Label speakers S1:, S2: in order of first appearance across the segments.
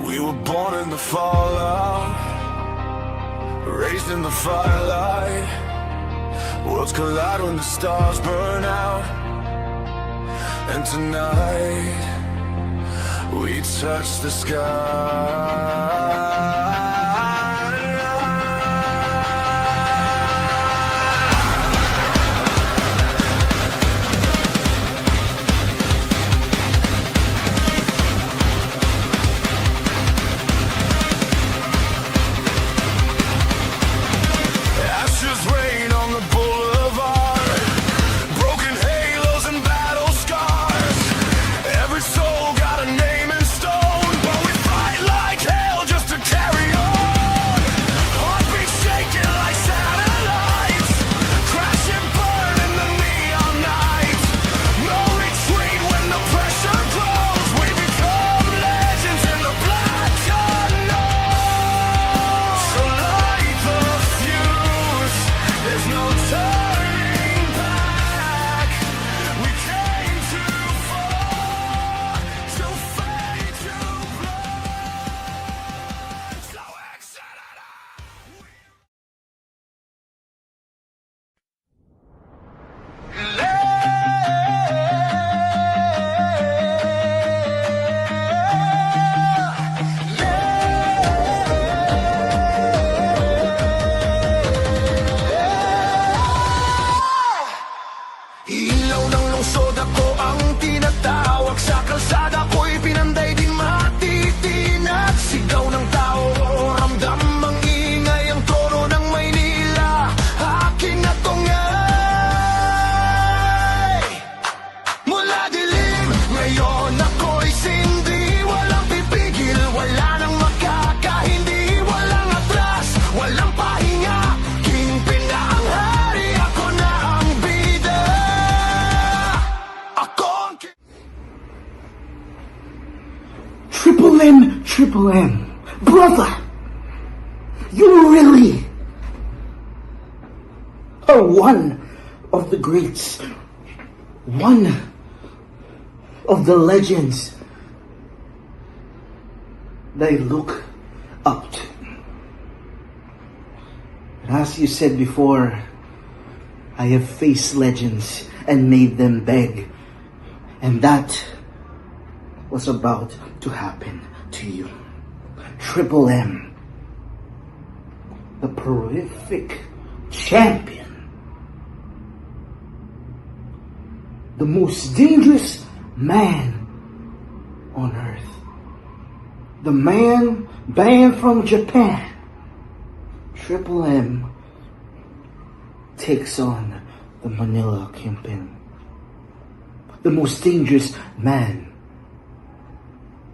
S1: We were born in the fallout, raised in the firelight. Worlds collide when the stars burn out. And tonight, we touch the sky.
S2: Triple M, brother, you really are one of the greats, one of the legends that I look up to. And as you said before, I have faced legends and made them beg, and that was about to happen to you. Triple M, the prolific champion, the most dangerous man on earth, the man banned from Japan. Triple M takes on the Manila Kingpin, the most dangerous man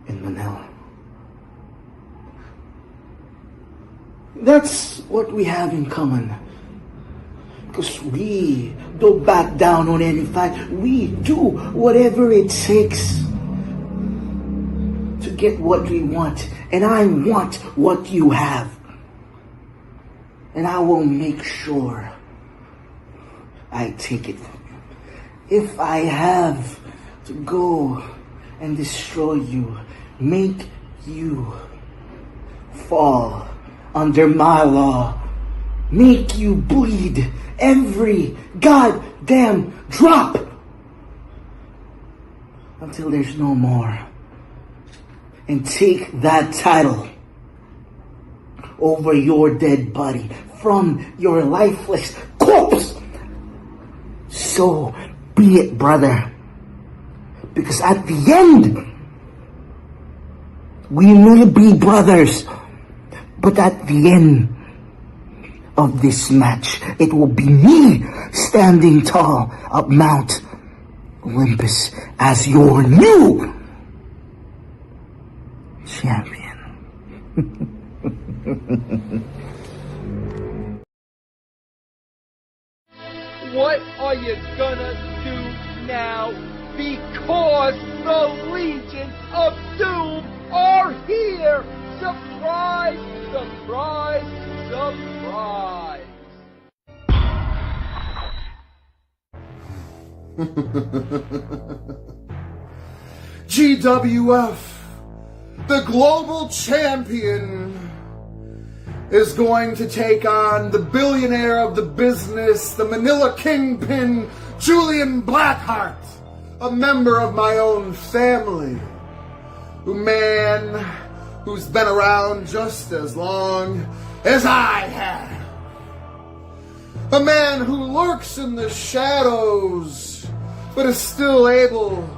S2: in Manila. That's what we have in common. Because we don't back down on any fight. We do whatever it takes to get what we want. And I want what you have. And I will make sure I take it from you. If I have to go and destroy you, make you fall under my law, make you bleed every goddamn drop until there's no more, and take that title over your dead body from your lifeless corpse. So be it, brother, because at the end we may be brothers. But at the end of this match, it will be me standing tall up Mount Olympus as your new champion.
S3: What are you gonna do now? Because the Legions of Doom are here! Surprise! Surprise! Surprise!
S4: GWF
S2: the global champion is going to take on the billionaire of the business, the Manila kingpin, Jullian BlackHeart, a member of my own family, a man who's been around just as long as I have. A man who lurks in the shadows, but is still able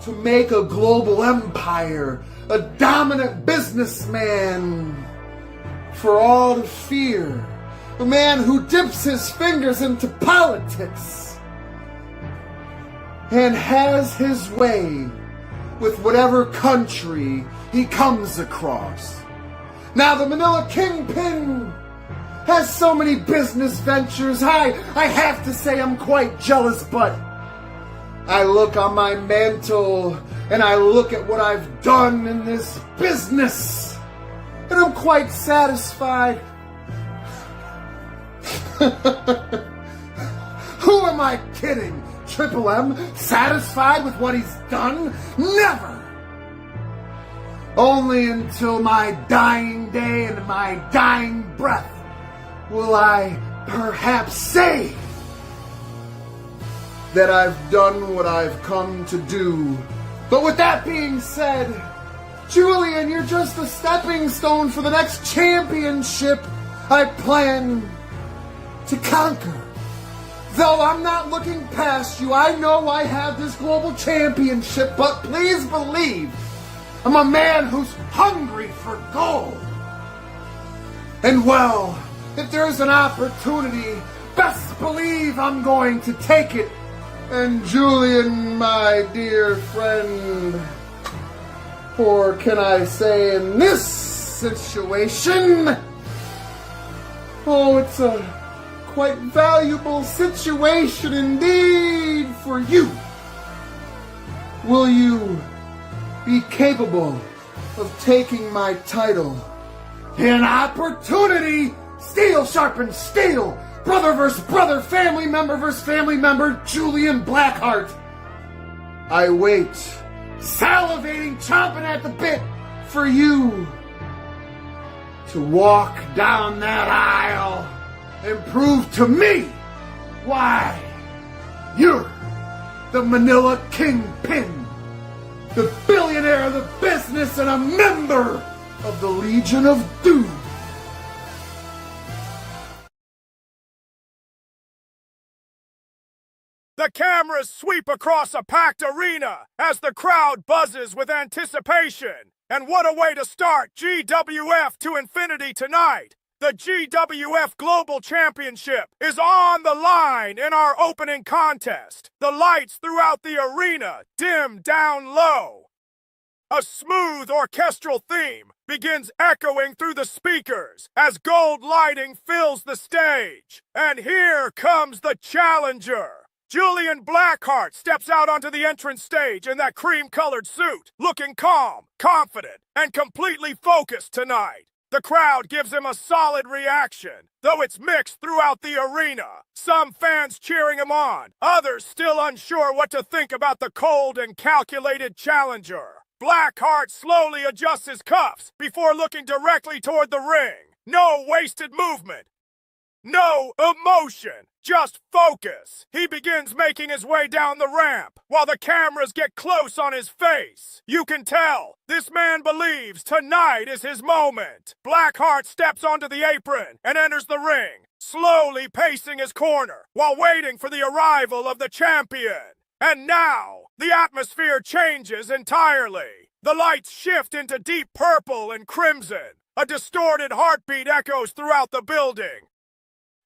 S2: to make a global empire, a dominant businessman for all to fear. A man who dips his fingers into politics and has his way with whatever country he comes across. Now the Manila Kingpin has so many business ventures. I have to say I'm quite jealous, but I look on my mantle and I look at what I've done in this business, and I'm quite satisfied. Who am I kidding? Triple M satisfied with what he's done? Never! Only until my dying day and my dying breath will I perhaps say that I've done what I've come to do. But with that being said, Jullian, you're just a stepping stone for the next championship I plan to conquer. Though I'm not looking past you, I know I have this global championship, but please believe I'm a man who's hungry for gold. And well, if there's an opportunity, best believe I'm going to take it. And Jullian, my dear friend, or can I say in this situation, oh, it's a quite valuable situation indeed for you. Will you be capable of taking my title? An opportunity, steel sharpens steel. Brother versus brother, family member versus family member, Jullian BlackHeart. I wait, salivating, chomping at the bit for you to walk down that aisle and prove to me why you're the Manila Kingpin, the billionaire of the business and a member of the Legion of Doom.
S4: The cameras sweep across a packed arena as the crowd buzzes with anticipation. And what a way to start GWF to Infinity tonight! The GWF Global Championship is on the line in our opening contest. The lights throughout the arena dim down low. A smooth orchestral theme begins echoing through the speakers as gold lighting fills the stage. And here comes the challenger. Jullian BlackHeart steps out onto the entrance stage in that cream-colored suit, looking calm, confident, and completely focused tonight. The crowd gives him a solid reaction, though it's mixed throughout the arena. Some fans cheering him on, others still unsure what to think about the cold and calculated challenger. BlackHeart slowly adjusts his cuffs before looking directly toward the ring. No wasted movement. No emotion, just focus. He begins making his way down the ramp while the cameras get close on his face. You can tell this man believes tonight is his moment. BlackHeart steps onto the apron and enters the ring, slowly pacing his corner while waiting for the arrival of the champion. And now, the atmosphere changes entirely. The lights shift into deep purple and crimson. A distorted heartbeat echoes throughout the building.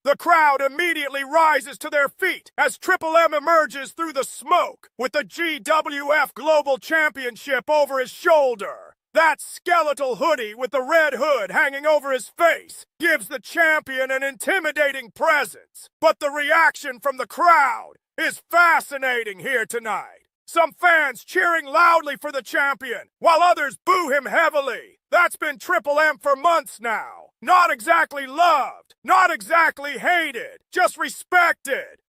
S4: The crowd immediately rises to their feet as Triple M emerges through the smoke with the GWF Global Championship over his shoulder. That skeletal hoodie with the red hood hanging over his face gives the champion an intimidating presence. But the reaction from the crowd is fascinating here tonight. Some fans cheering loudly for the champion, while others boo him heavily. That's been Triple M for months now. Not exactly loved, not exactly hated, just respected.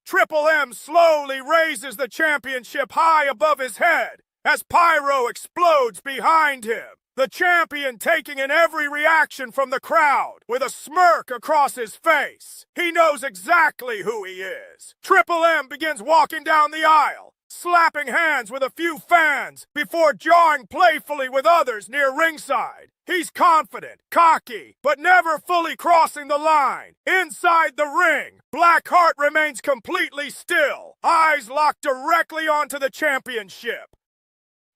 S4: Triple M slowly raises the championship high above his head as pyro explodes behind him. The champion taking in every reaction from the crowd with a smirk across his face. He knows exactly who he is. Triple M begins walking down the aisle, slapping hands with a few fans before jawing playfully with others near ringside. He's confident, cocky, but never fully crossing the line. Inside the ring, Blackheart remains completely still, eyes locked directly onto the championship.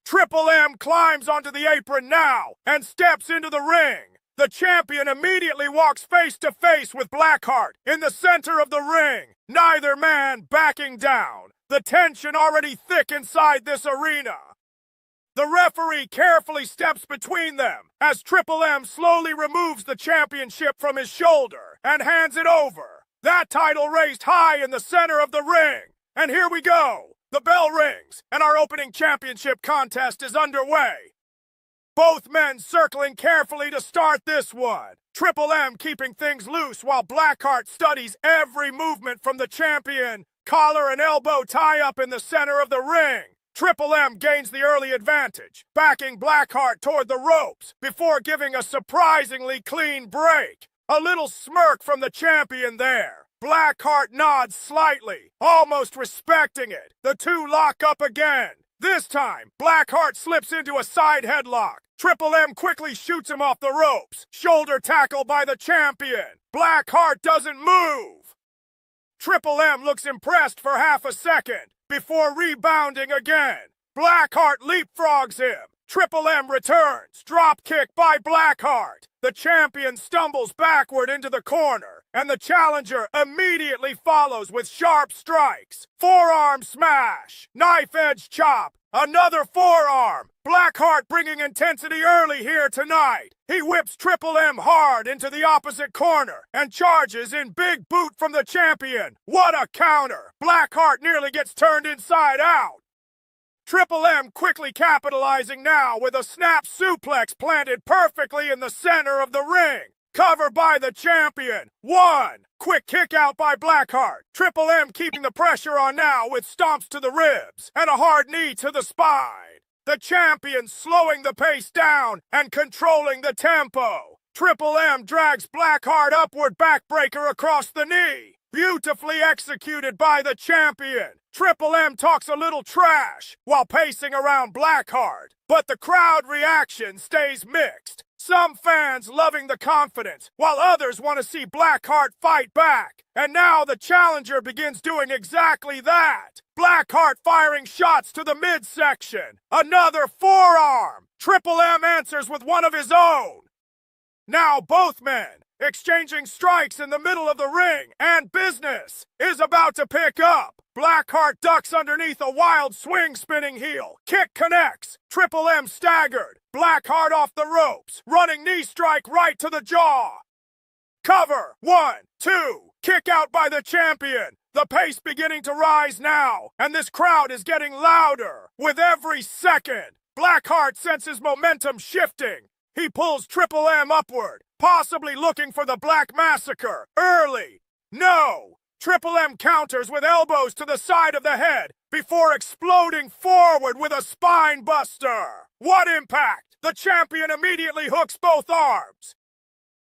S4: Triple M climbs onto the apron now and steps into the ring. The champion immediately walks face to face with Blackheart in the center of the ring, neither man backing down. The tension already thick inside this arena. The referee carefully steps between them as Triple M slowly removes the championship from his shoulder and hands it over. That title raised high in the center of the ring. And here we go. The bell rings, and our opening championship contest is underway. Both men circling carefully to start this one. Triple M keeping things loose while Blackheart studies every movement from the champion. Collar and elbow tie-up in the center of the ring. Triple M gains the early advantage, backing Blackheart toward the ropes before giving a surprisingly clean break. A little smirk from the champion there. Blackheart nods slightly, almost respecting it. The two lock up again. This time, Blackheart slips into a side headlock. Triple M quickly shoots him off the ropes. Shoulder tackle by the champion. Blackheart doesn't move. Triple M looks impressed for half a second before rebounding again. Blackheart leapfrogs him. Triple M returns. Drop kick by Blackheart. The champion stumbles backward into the corner, and the challenger immediately follows with sharp strikes. Forearm smash. Knife edge chop. Another forearm. Blackheart bringing intensity early here tonight. He whips Triple M hard into the opposite corner and charges in big boot from the champion. What a counter. Blackheart nearly gets turned inside out. Triple M quickly capitalizing now with a snap suplex planted perfectly in the center of the ring. Cover by the champion. One. Quick kick out by Blackheart. Triple M keeping the pressure on now with stomps to the ribs and a hard knee to the spine. The champion slowing the pace down and controlling the tempo. Triple M drags Blackheart upward backbreaker across the knee. Beautifully executed by the champion. Triple M talks a little trash while pacing around Blackheart, but the crowd reaction stays mixed. Some fans loving the confidence, while others want to see Blackheart fight back. And now the challenger begins doing exactly that. Blackheart firing shots to the midsection. Another forearm. Triple M answers with one of his own. Now both men exchanging strikes in the middle of the ring, and business is about to pick up. Blackheart ducks underneath a wild swing spinning heel. Kick connects. Triple M staggered. Blackheart off the ropes. Running knee strike right to the jaw. Cover. 1, 2. Kick out by the champion. The pace beginning to rise now, and this crowd is getting louder with every second. Blackheart senses momentum shifting. He pulls Triple M upward, possibly looking for the Black Massacre early. No! Triple M counters with elbows to the side of the head before exploding forward with a spine buster. What impact! The champion immediately hooks both arms.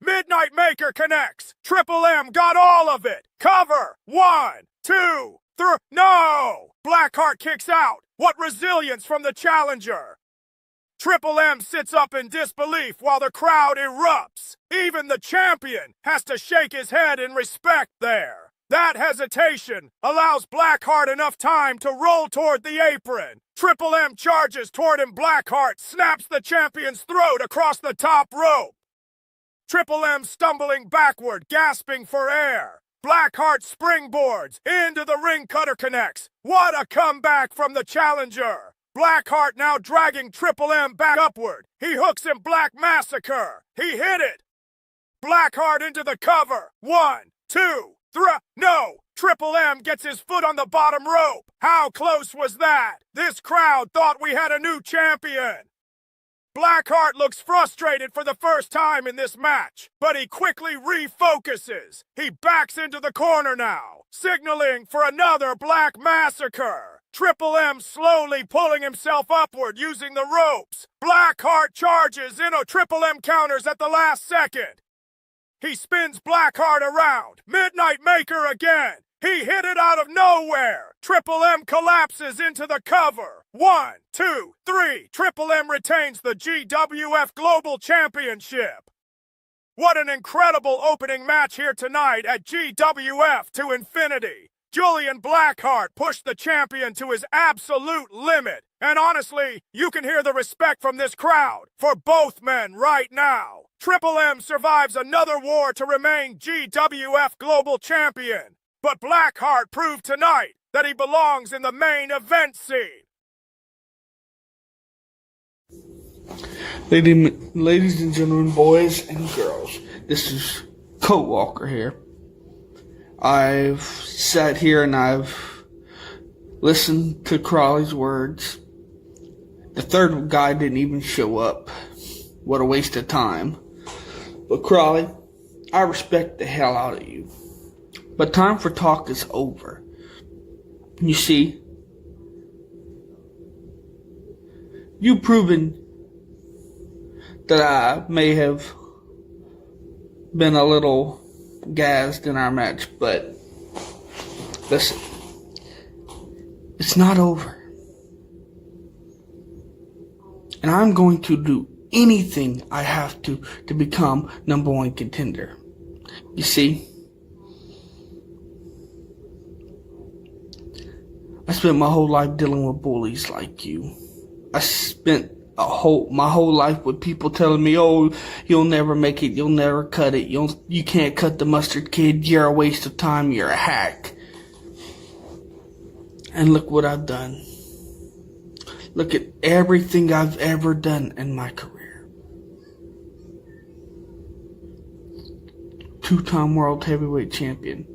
S4: Midnight Maker connects. Triple M got all of it. Cover. 1, 2, 3. No! Blackheart kicks out. What resilience from the challenger. Triple M sits up in disbelief while the crowd erupts. Even the champion has to shake his head in respect there. That hesitation allows Blackheart enough time to roll toward the apron. Triple M charges toward him. Blackheart snaps the champion's throat across the top rope. Triple M stumbling backward, gasping for air. Blackheart springboards into the ring cutter connects. What a comeback from the challenger. Blackheart now dragging Triple M back upward. He hooks him Black Massacre. He hit it. Blackheart into the cover. 1, 2, 3. No! Triple M gets his foot on the bottom rope. How close was that? This crowd thought we had a new champion. Blackheart looks frustrated for the first time in this match, but he quickly refocuses. He backs into the corner now, signaling for another Black Massacre. Triple M slowly pulling himself upward using the ropes. Blackheart charges into Triple M counters at the last second. He spins Blackheart around. Midnight Maker again. He hit it out of nowhere. Triple M collapses into the cover. 1, 2, 3. Triple M retains the GWF Global Championship. What an incredible opening match here tonight at GWF to Infinity. Jullian BlackHeart pushed the champion to his absolute limit. And honestly, you can hear the respect from this crowd for both men right now. Triple M survives another war to remain GWF Global Champion. But BlackHeart proved tonight that he belongs in the main event scene.
S5: Ladies and gentlemen, boys and girls, this is Colt Walker here. I've sat here and I've listened to Krowley's words. The third guy didn't even show up. What a waste of time. But Krowley, I respect the hell out of you. But time for talk is over. You see, you've proven that I may have been a little gassed in our match, but listen, it's not over. And I'm going to do anything I have to become #1 contender. You see, I spent my whole life dealing with bullies like you. I spent my whole life with people telling me, oh, you'll never make it, you'll never cut it, you can't cut the mustard, kid, you're a waste of time, you're a hack. And look what I've done. Look at everything I've ever done in my career. 2-time world heavyweight champion.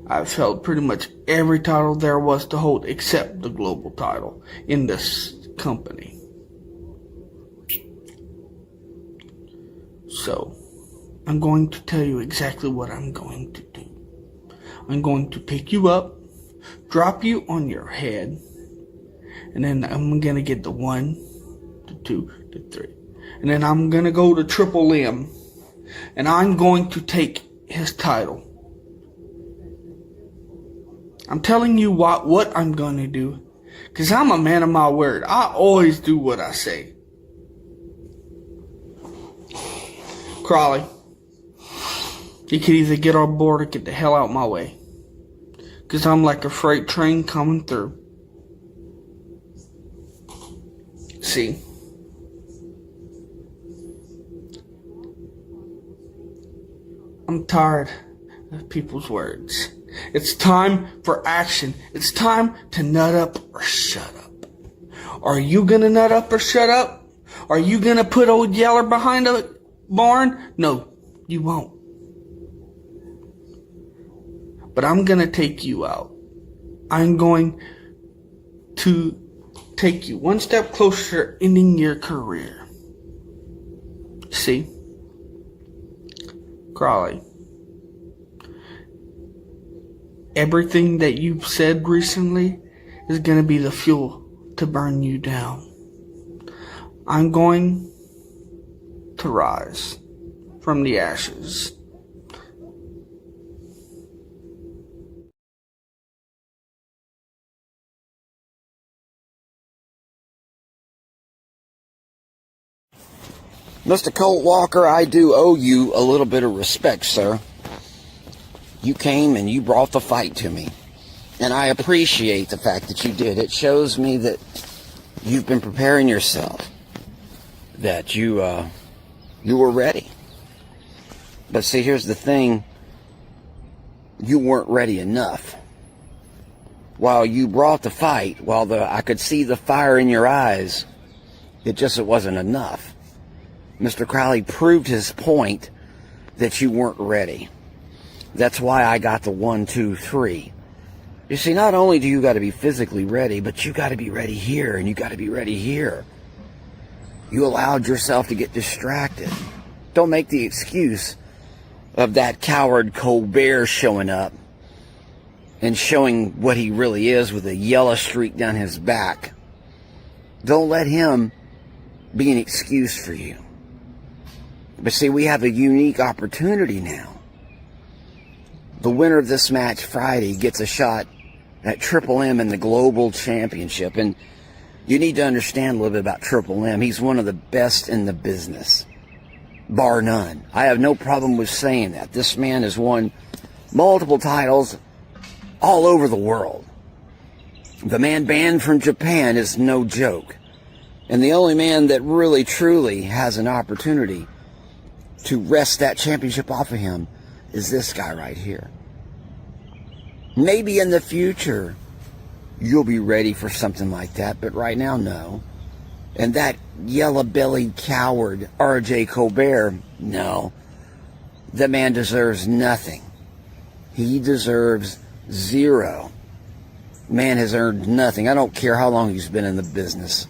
S5: I've held pretty much every title there was to hold except the global title in this company. So, I'm going to tell you exactly what I'm going to do. I'm going to pick you up, drop you on your head, and then I'm going to get the 1, the 2, the 3. And then I'm going to go to Triple M, and I'm going to take his title. I'm telling you what I'm going to do, because I'm a man of my word. I always do what I say. Krowley, you can either get on board or get the hell out my way, because I'm like a freight train coming through. See, I'm tired of people's words. It's time for action. It's time to nut up or shut up. Are you gonna nut up or shut up? Are you gonna put old Yeller behind a barn? No, you won't. But I'm gonna take you out. I'm going to take you one step closer to ending your career. See? Krowley, everything that you've said recently is gonna be the fuel to burn you down. I'm going to rise from the ashes.
S6: Mr. Colt Walker, I do owe you a little bit of respect, sir. You came and you brought the fight to me. And I appreciate the fact that you did. It shows me that you've been preparing yourself. That you were ready. But see, here's the thing. You weren't ready enough. While you brought the fight, I could see the fire in your eyes, it wasn't enough. Mr. Krowley proved his point that you weren't ready. That's why I got the 1, 2, 3. You see, not only do you got to be physically ready, but you got to be ready here and you got to be ready here. You allowed yourself to get distracted. Don't make the excuse of that coward Colbert showing up and showing what he really is with a yellow streak down his back. Don't let him be an excuse for you. But see, we have a unique opportunity now. The winner of this match Friday gets a shot at Triple M in the Global Championship. And you need to understand a little bit about Triple M. He's one of the best in the business, bar none. I have no problem with saying that. This man has won multiple titles all over the world. The man banned from Japan is no joke. And the only man that really truly has an opportunity to wrest that championship off of him is this guy right here. Maybe in the future you'll be ready for something like that, but right now, no. And that yellow-bellied coward, RJ Colbert, no. The man deserves nothing. He deserves zero. Man has earned nothing. I don't care how long he's been in the business.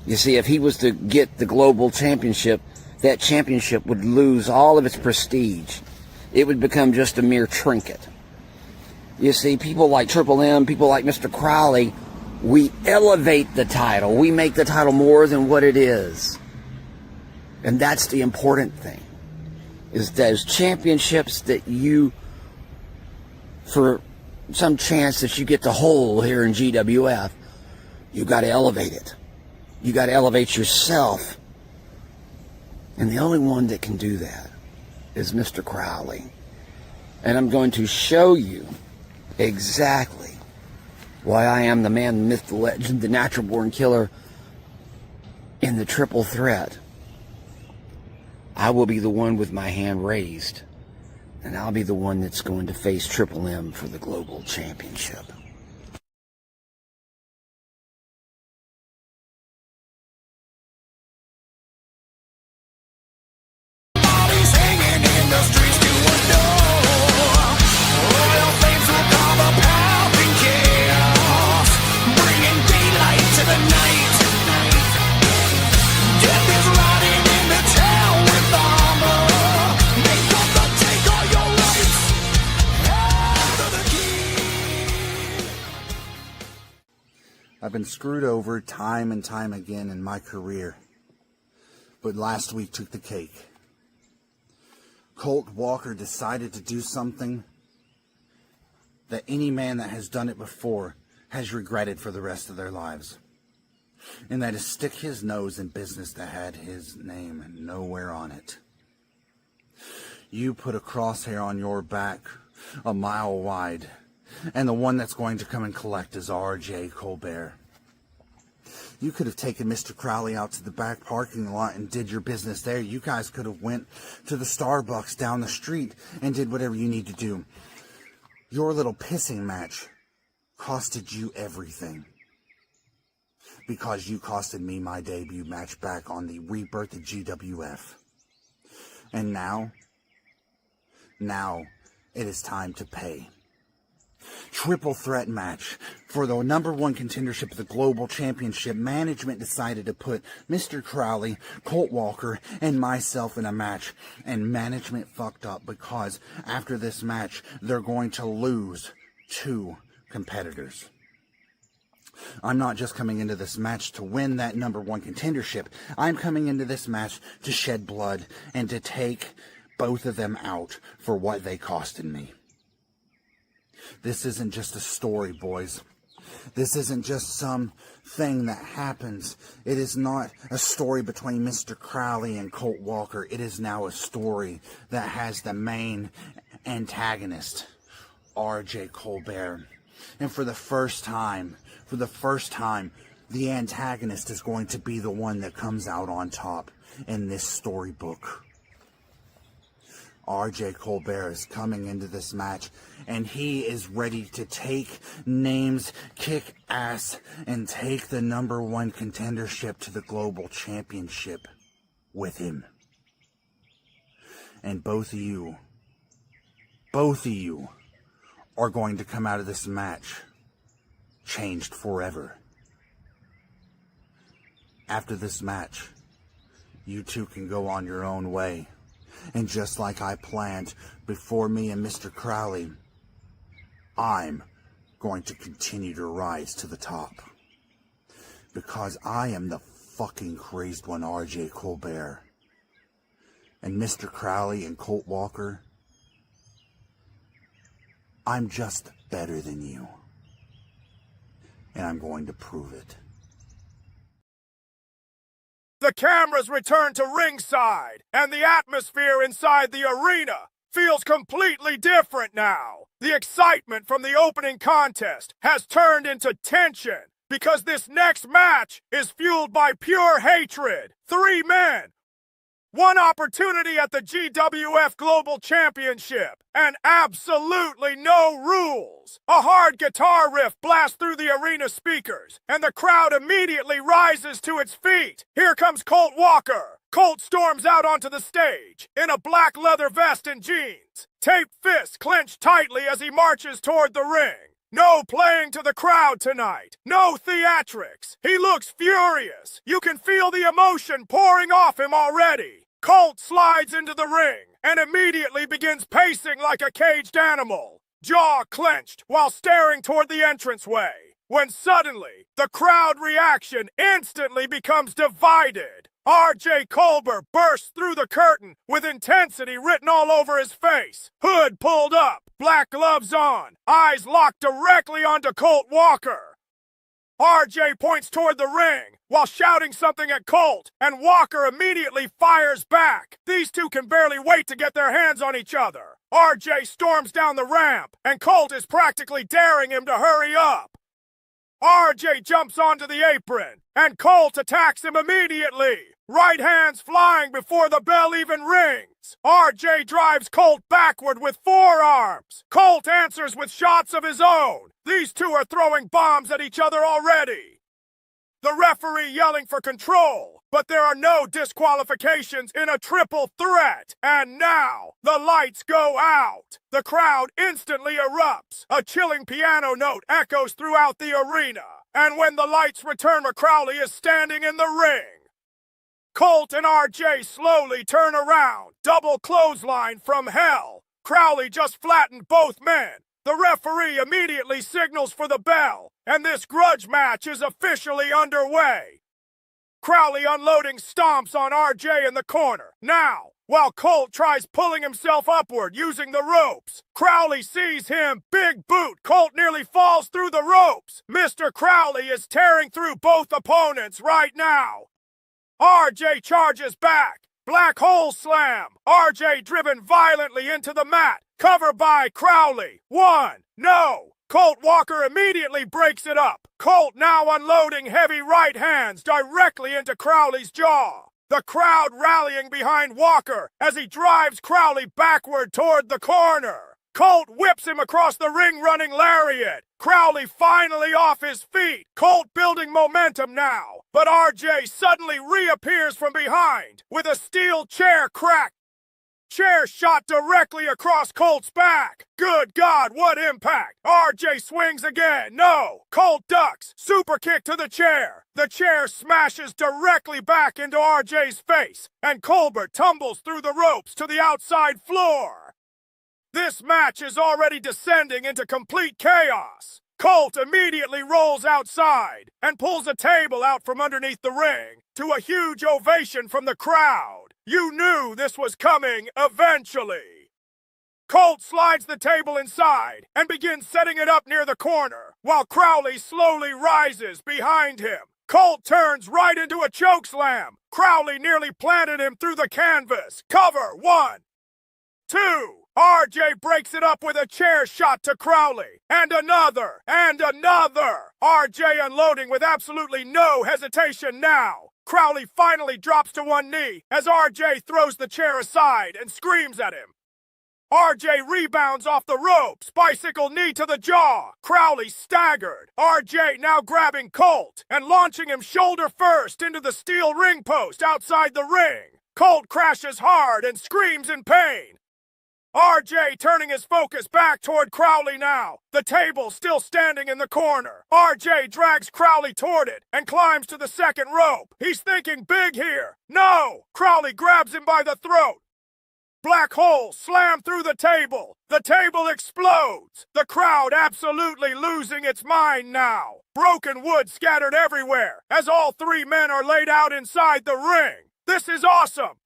S6: You see, if he was to get the Global Championship, that championship would lose all of its prestige. It would become just a mere trinket. You see, people like Triple M, people like Mr. Krowley, we elevate the title. We make the title more than what it is. And that's the important thing, is those championships that you, for some chance that you get to hold here in GWF, you got to elevate it. You got to elevate yourself. And the only one that can do that is Mr. Krowley. And I'm going to show you exactly why I am the man, the myth, the legend, the natural born killer in the triple threat. I will be the one with my hand raised, and I'll be the one that's going to face Triple M for the Global Championship.
S7: I've been screwed over time and time again in my career, but last week took the cake. Colt Walker decided to do something that any man that has done it before has regretted for the rest of their lives. And that is stick his nose in business that had his name nowhere on it. You put a crosshair on your back a mile wide, and the one that's going to come and collect is RJ Colbert. You could have taken Mr. Krowley out to the back parking lot and did your business there. You guys could have went to the Starbucks down the street and did whatever you need to do. Your little pissing match costed you everything. Because you costed me my debut match back on the rebirth of GWF. And now it is time to pay. Triple threat match for the #1 contendership of the Global Championship. Management decided to put Mr. Krowley, Colt Walker, and myself in a match, and management fucked up because after this match they're going to lose 2 competitors. I'm not just coming into this match to win that #1 contendership. I'm coming into this match to shed blood and to take both of them out for what they costed me. This isn't just a story, boys. This isn't just some thing that happens. It is not a story between Mr. Krowley and Colt Walker. It is now a story that has the main antagonist, RJ Colbert. And for the first time, the antagonist is going to be the one that comes out on top in this storybook. RJ Colbert is coming into this match, and he is ready to take names, kick ass, and take the #1 contendership to the Global Championship with him. And both of you are going to come out of this match changed forever. After this match, you two can go on your own way. And just like I planned before me and Mr. Krowley I'm going to continue to rise to the top. Because I am the fucking crazed one, RJ Colbert. And Mr. Krowley and Colt Walker, I'm just better than you. And I'm going to prove it.
S4: The cameras return to ringside, and the atmosphere inside the arena feels completely different now. The excitement from the opening contest has turned into tension because this next match is fueled by pure hatred. 3 men, 1 opportunity at the GWF Global Championship, and absolutely no rules. A hard guitar riff blasts through the arena speakers, and the crowd immediately rises to its feet. Here comes Colt Walker. Colt storms out onto the stage in a black leather vest and jeans, taped fists clenched tightly as he marches toward the ring. No playing to the crowd tonight. No theatrics. He looks furious. You can feel the emotion pouring off him already. Colt slides into the ring and immediately begins pacing like a caged animal, jaw clenched while staring toward the entranceway. When suddenly, the crowd reaction instantly becomes divided. RJ Colbert bursts through the curtain with intensity written all over his face. Hood pulled up, black gloves on, eyes locked directly onto Colt Walker. RJ points toward the ring while shouting something at Colt, and Walker immediately fires back. These two can barely wait to get their hands on each other. RJ storms down the ramp, and Colt is practically daring him to hurry up. RJ jumps onto the apron, and Colt attacks him immediately. Right hands flying before the bell even rings. RJ drives Colt backward with forearms. Colt answers with shots of his own. These two are throwing bombs at each other already. The referee yelling for control, but there are no disqualifications in a triple threat. And now, the lights go out. The crowd instantly erupts. A chilling piano note echoes throughout the arena. And when the lights return, Krowley is standing in the ring. Colt and RJ slowly turn around. Double clothesline from hell. Krowley just flattened both men. The referee immediately signals for the bell, and this grudge match is officially underway. Krowley unloading stomps on RJ in the corner. Now, while Colt tries pulling himself upward using the ropes, Krowley sees him. Big boot. Colt nearly falls through the ropes. Mr. Krowley is tearing through both opponents right now. RJ charges back. Black hole slam. RJ driven violently into the mat. Cover by Krowley. 1. No. Colt Walker immediately breaks it up. Colt now unloading heavy right hands directly into Krowley's jaw. The crowd rallying behind Walker as he drives Krowley backward toward the corner. Colt whips him across the ring running lariat. Krowley finally off his feet. Colt building momentum now. But RJ suddenly reappears from behind with a steel chair crack. Chair shot directly across Colt's back. Good God, what impact. RJ swings again. No. Colt ducks. Super kick to the chair. The chair smashes directly back into RJ's face, and Colbert tumbles through the ropes to the outside floor. This match is already descending into complete chaos. Colt immediately rolls outside and pulls a table out from underneath the ring to a huge ovation from the crowd. You knew this was coming eventually. Colt slides the table inside and begins setting it up near the corner, while Krowley slowly rises behind him. Colt turns right into a chokeslam. Krowley nearly planted him through the canvas. Cover. 1, 2. RJ breaks it up with a chair shot to Krowley. And another. And another. RJ unloading with absolutely no hesitation now. Krowley finally drops to one knee as RJ throws the chair aside and screams at him. RJ rebounds off the ropes, bicycle knee to the jaw. Krowley staggered. RJ now grabbing Colt and launching him shoulder first into the steel ring post outside the ring. Colt crashes hard and screams in pain. RJ turning his focus back toward Krowley now. The table still standing in the corner. RJ drags Krowley toward it and climbs to the second rope. He's thinking big here. No! Krowley grabs him by the throat. Black hole slammed through the table. The table explodes. The crowd absolutely losing its mind now. Broken wood scattered everywhere as all three men are laid out inside the ring. This is awesome.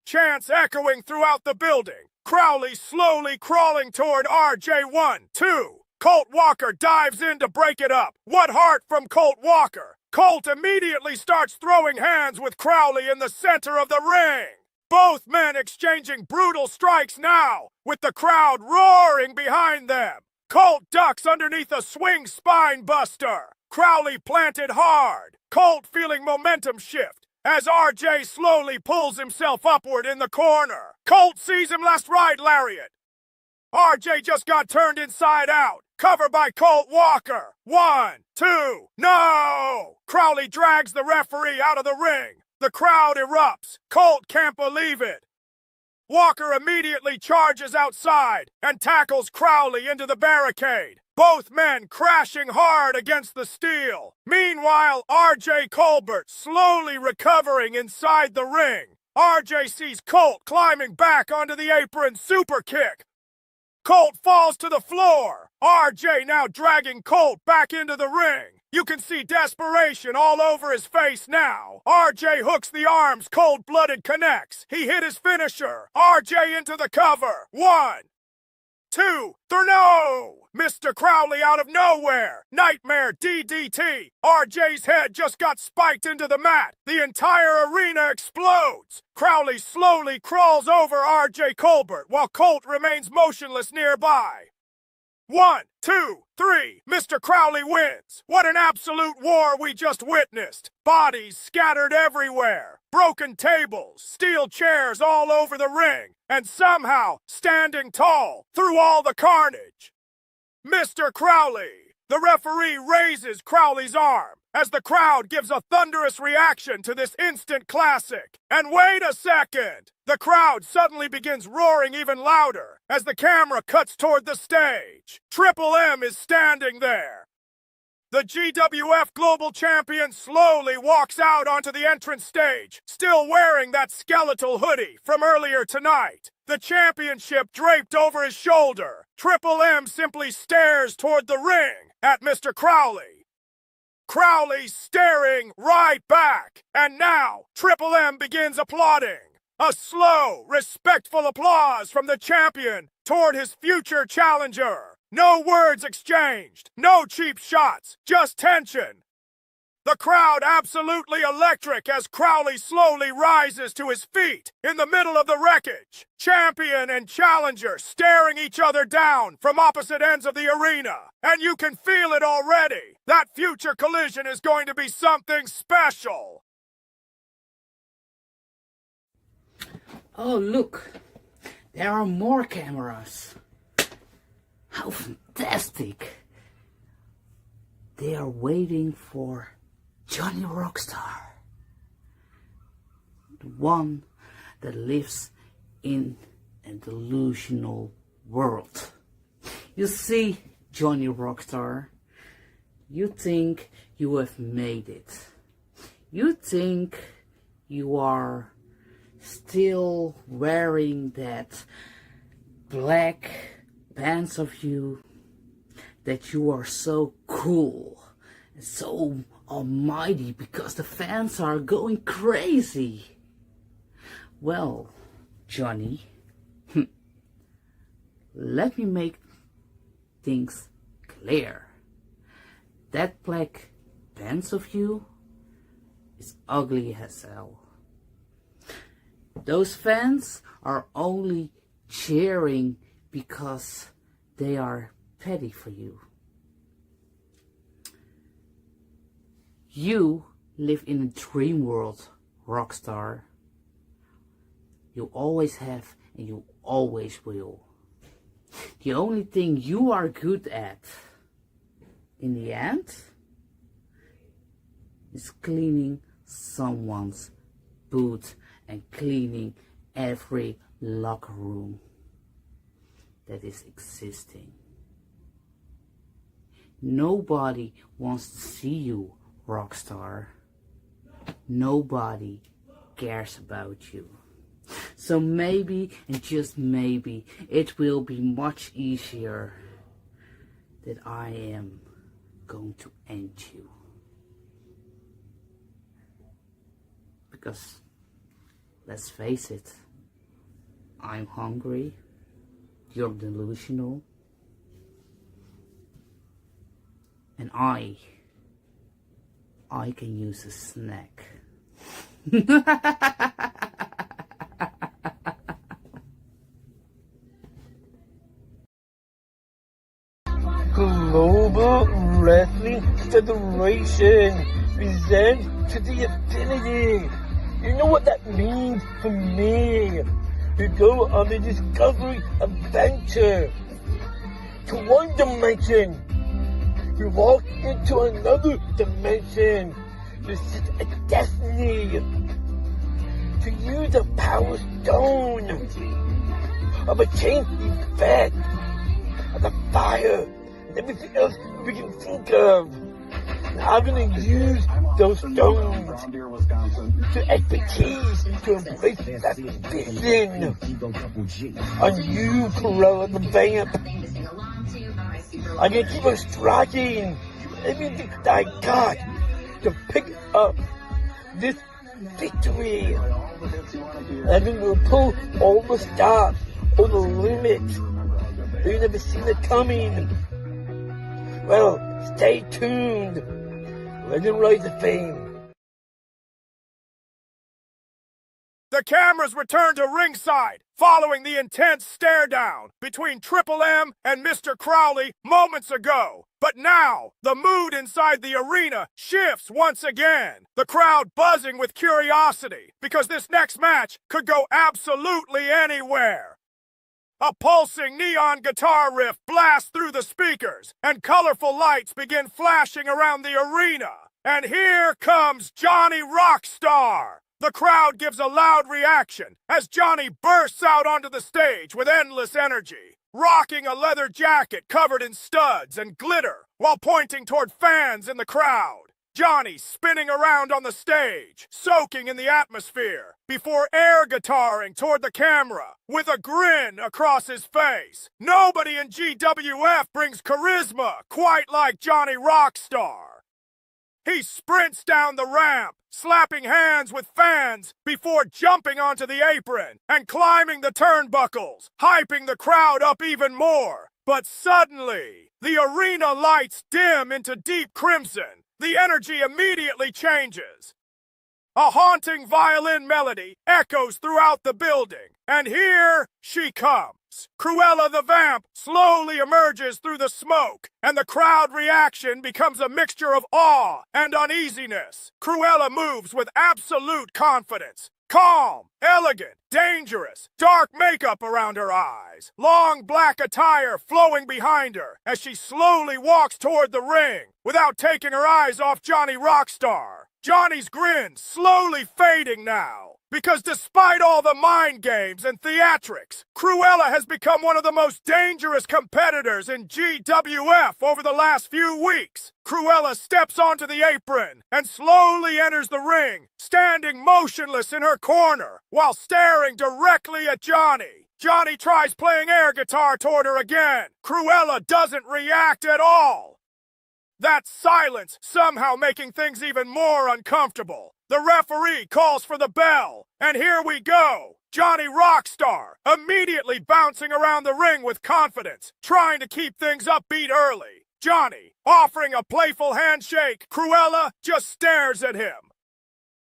S4: Chants echoing throughout the building. Krowley slowly crawling toward RJ1, 2. Colt Walker dives in to break it up. What heart from Colt Walker. Colt immediately starts throwing hands with Krowley in the center of the ring. Both men exchanging brutal strikes now, with the crowd roaring behind them. Colt ducks underneath a swing spine buster. Krowley planted hard. Colt feeling momentum shift as RJ slowly pulls himself upward in the corner. Colt sees him left right lariat. RJ just got turned inside out. Cover by Colt Walker. 1, 2, no! Krowley drags the referee out of the ring. The crowd erupts. Colt can't believe it. Walker immediately charges outside and tackles Krowley into the barricade. Both men crashing hard against the steel. Meanwhile, RJ Colbert slowly recovering inside the ring. RJ sees Colt climbing back onto the apron super kick. Colt falls to the floor. RJ now dragging Colt back into the ring. You can see desperation all over his face now. RJ hooks the arms, cold-blooded connects. He hit his finisher. RJ into the cover. 1, 2, 3, no! Mr. Krowley out of nowhere. Nightmare DDT. RJ's head just got spiked into the mat. The entire arena explodes. Krowley slowly crawls over RJ Colbert while Colt remains motionless nearby. 1, 2, 3. Mr. Krowley wins. What an absolute war we just witnessed. Bodies scattered everywhere. Broken tables, steel chairs all over the ring, and somehow standing tall through all the carnage. Mr. Krowley. The referee raises Krowley's arm as the crowd gives a thunderous reaction to this instant classic. And wait a second! The crowd suddenly begins roaring even louder as the camera cuts toward the stage. Triple M is standing there. The GWF Global Champion slowly walks out onto the entrance stage, still wearing that skeletal hoodie from earlier tonight. The championship draped over his shoulder. Triple M simply stares toward the ring at Mr. Krowley. Krowley staring right back. And now, Triple M begins applauding. A slow, respectful applause from the champion toward his future challenger. No words exchanged, no cheap shots, just tension. The crowd absolutely electric as Krowley slowly rises to his feet in the middle of the wreckage. Champion and challenger staring each other down from opposite ends of the arena. And you can feel it already. That future collision is going to be something special.
S2: Oh, look. There are more cameras. How fantastic. They are waiting for Johnny Rockstar. The one that lives in a delusional world. You see, Johnny Rockstar, you think you have made it. You think you are still wearing that black pants of you, that you are so cool and so almighty because the fans are going crazy. Well, Johnny, let me make things clear. That black pants of you is ugly as hell. Those fans are only cheering because they are petty for you. You live in a dream world, Rockstar. You always have and you always will. The only thing you are good at, in the end, is cleaning someone's boot and cleaning every locker room that is existing. Nobody wants to see you, Rockstar. Nobody cares about you. So maybe, and just maybe, it will be much easier that I am going to end you. Because, let's face it, I'm hungry, you're delusional, and I can use a snack.
S8: Global Wrestling Federation presents to the infinity. You know what that means for me? To go on a discovery adventure to one dimension. You walk into another dimension. To sit at destiny. To use the power stone of a chain effect of the fire and everything else we can think of. And I'm gonna use those stones to expertise to embrace that vision on you, Cruella the Vamp. I'm gonna keep on striking everything that I got to pick up this victory. I'm gonna pull all the stops, all the limits. You never seen it coming. Well, stay tuned. Legend Rise of Fame.
S4: The cameras return to ringside, following the intense stare-down between Triple M and Mr. Krowley moments ago. But now, the mood inside the arena shifts once again. The crowd buzzing with curiosity, because this next match could go absolutely anywhere. A pulsing neon guitar riff blasts through the speakers, and colorful lights begin flashing around the arena. And here comes Johnny Rockstar! The crowd gives a loud reaction as Johnny bursts out onto the stage with endless energy, rocking a leather jacket covered in studs and glitter while pointing toward fans in the crowd. Johnny spinning around on the stage, soaking in the atmosphere, before air guitaring toward the camera with a grin across his face. Nobody in GWF brings charisma quite like Johnny Rockstar. He sprints down the ramp, slapping hands with fans before jumping onto the apron and climbing the turnbuckles, hyping the crowd up even more. But suddenly, the arena lights dim into deep crimson. The energy immediately changes. A haunting violin melody echoes throughout the building, and here she comes. Cruella the Vamp slowly emerges through the smoke, and the crowd reaction becomes a mixture of awe and uneasiness. Cruella moves with absolute confidence. Calm, elegant, dangerous, dark makeup around her eyes, long black attire flowing behind her as she slowly walks toward the ring without taking her eyes off Johnny Rockstar. Johnny's grin slowly fading now, because despite all the mind games and theatrics, Cruella has become one of the most dangerous competitors in GWF over the last few weeks. Cruella steps onto the apron and slowly enters the ring, standing motionless in her corner while staring directly at Johnny. Johnny tries playing air guitar toward her again. Cruella doesn't react at all. That silence somehow making things even more uncomfortable. The referee calls for the bell, and here we go. Johnny Rockstar immediately bouncing around the ring with confidence, trying to keep things upbeat early. Johnny offering a playful handshake. Cruella just stares at him.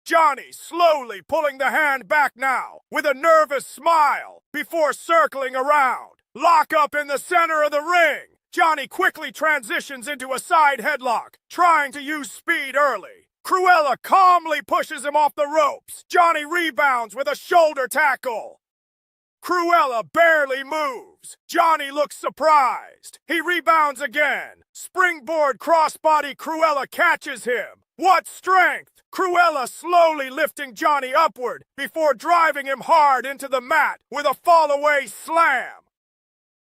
S4: Johnny slowly pulling the hand back now with a nervous smile before circling around. Lock up in the center of the ring. Johnny quickly transitions into a side headlock, trying to use speed early. Cruella calmly pushes him off the ropes. Johnny rebounds with a shoulder tackle. Cruella barely moves. Johnny looks surprised. He rebounds again. Springboard crossbody Cruella catches him. What strength! Cruella slowly lifting Johnny upward before driving him hard into the mat with a fall-away slam.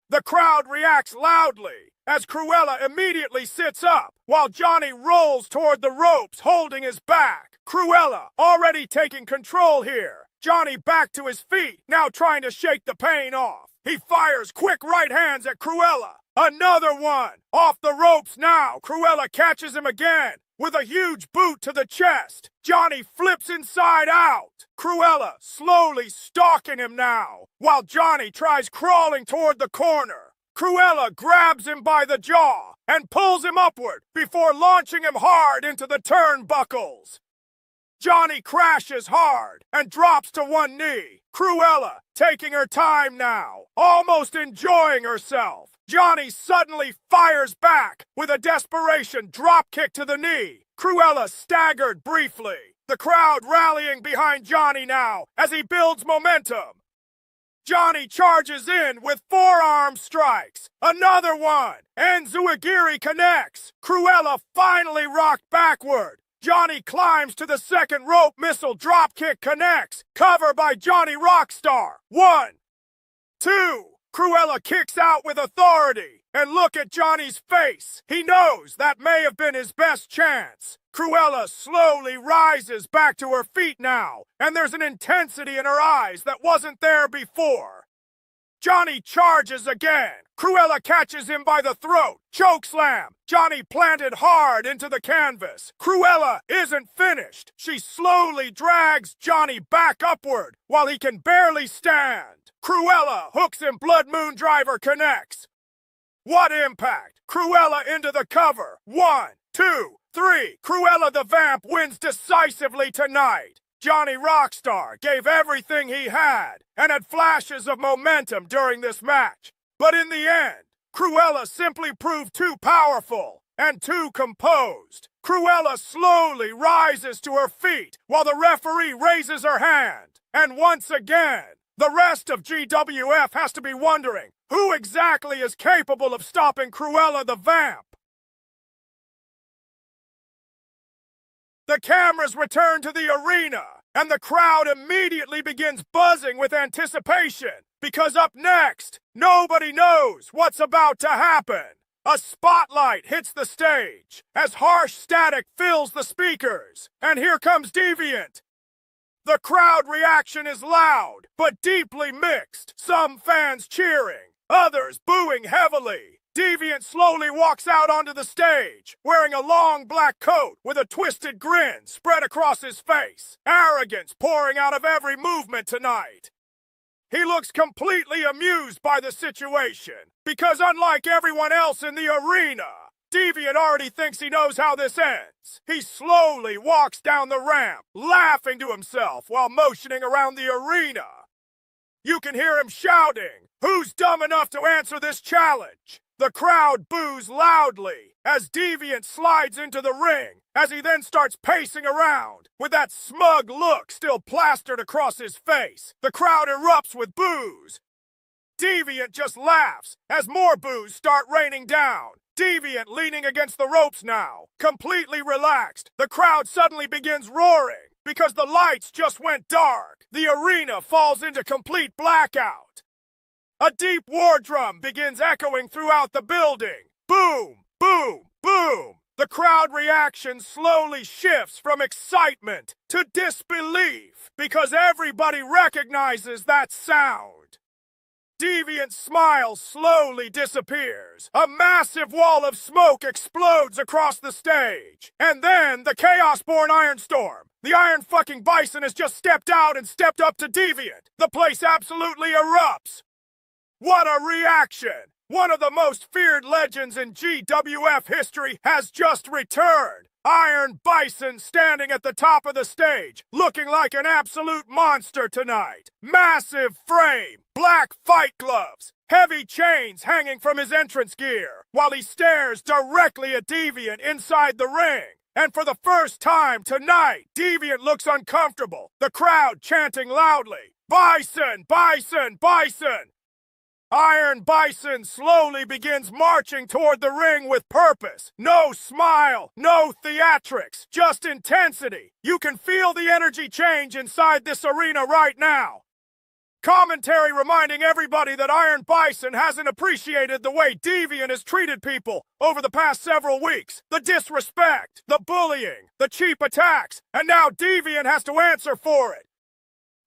S4: The crowd reacts loudly as Cruella immediately sits up while Johnny rolls toward the ropes holding his back. Cruella already taking control here Johnny back to his feet, now trying to shake the pain off. He fires quick right hands at Cruella. Another one! Off the ropes now, Cruella catches him again with a huge boot to the chest. Johnny flips inside out. Cruella slowly stalking him now, while Johnny tries crawling toward the corner. Cruella grabs him by the jaw and pulls him upward before launching him hard into the turnbuckles. Johnny crashes hard and drops to one knee. Cruella taking her time now, almost enjoying herself. Johnny suddenly fires back with a desperation drop kick to the knee. Cruella staggered briefly. The crowd rallying behind Johnny now as he builds momentum. Johnny charges in with forearm strikes. Another one. Enzuigiri connects. Cruella finally rocked backward. Johnny climbs to the second rope missile dropkick connects. Cover by Johnny Rockstar. 1, 2. Cruella kicks out with authority. And look at Johnny's face. He knows that may have been his best chance. Cruella slowly rises back to her feet now, and there's an intensity in her eyes that wasn't there before. Johnny charges again. Cruella catches him by the throat. Chokeslam. Johnny planted hard into the canvas. Cruella isn't finished. She slowly drags Johnny back upward while he can barely stand. Cruella hooks him. Blood Moon Driver connects. What impact! Cruella into the cover. 1, 2, 3. Cruella the Vamp wins decisively tonight. Johnny Rockstar gave everything he had and had flashes of momentum during this match. But in the end, Cruella simply proved too powerful and too composed. Cruella slowly rises to her feet while the referee raises her hand. And once again, the rest of GWF has to be wondering who exactly is capable of stopping Cruella the Vamp. The cameras return to the arena, and the crowd immediately begins buzzing with anticipation, because up next, nobody knows what's about to happen. A spotlight hits the stage, as harsh static fills the speakers, and here comes Deviant. The crowd reaction is loud, but deeply mixed. Some fans cheering, others booing heavily. Deviant slowly walks out onto the stage, wearing a long black coat with a twisted grin spread across his face. Arrogance pouring out of every movement tonight. He looks completely amused by the situation, because unlike everyone else in the arena, Deviant already thinks he knows how this ends. He slowly walks down the ramp, laughing to himself while motioning around the arena. You can hear him shouting, "Who's dumb enough to answer this challenge?" The crowd boos loudly as Deviant slides into the ring, as he then starts pacing around, with that smug look still plastered across his face. The crowd erupts with boos. Deviant just laughs as more boos start raining down. Deviant leaning against the ropes now, completely relaxed. The crowd suddenly begins roaring because the lights just went dark. The arena falls into complete blackout. A deep war drum begins echoing throughout the building. Boom, boom, boom. The crowd reaction slowly shifts from excitement to disbelief because everybody recognizes that sound. Deviant's smile slowly disappears. A massive wall of smoke explodes across the stage. And then the Chaos-born Iron Storm. The Iron fucking Bison has just stepped out and stepped up to Deviant. The place absolutely erupts. What a reaction! One of the most feared legends in GWF history has just returned. Iron Bison standing at the top of the stage, looking like an absolute monster tonight. Massive frame, black fight gloves, heavy chains hanging from his entrance gear, while he stares directly at Deviant inside the ring. And for the first time tonight, Deviant looks uncomfortable, the crowd chanting loudly, "Bison! Bison! Bison!" Iron Bison slowly begins marching toward the ring with purpose. No smile, no theatrics, just intensity. You can feel the energy change inside this arena right now. Commentary reminding everybody that Iron Bison hasn't appreciated the way Deviant has treated people over the past several weeks. The disrespect, the bullying, the cheap attacks, and now Deviant has to answer for it.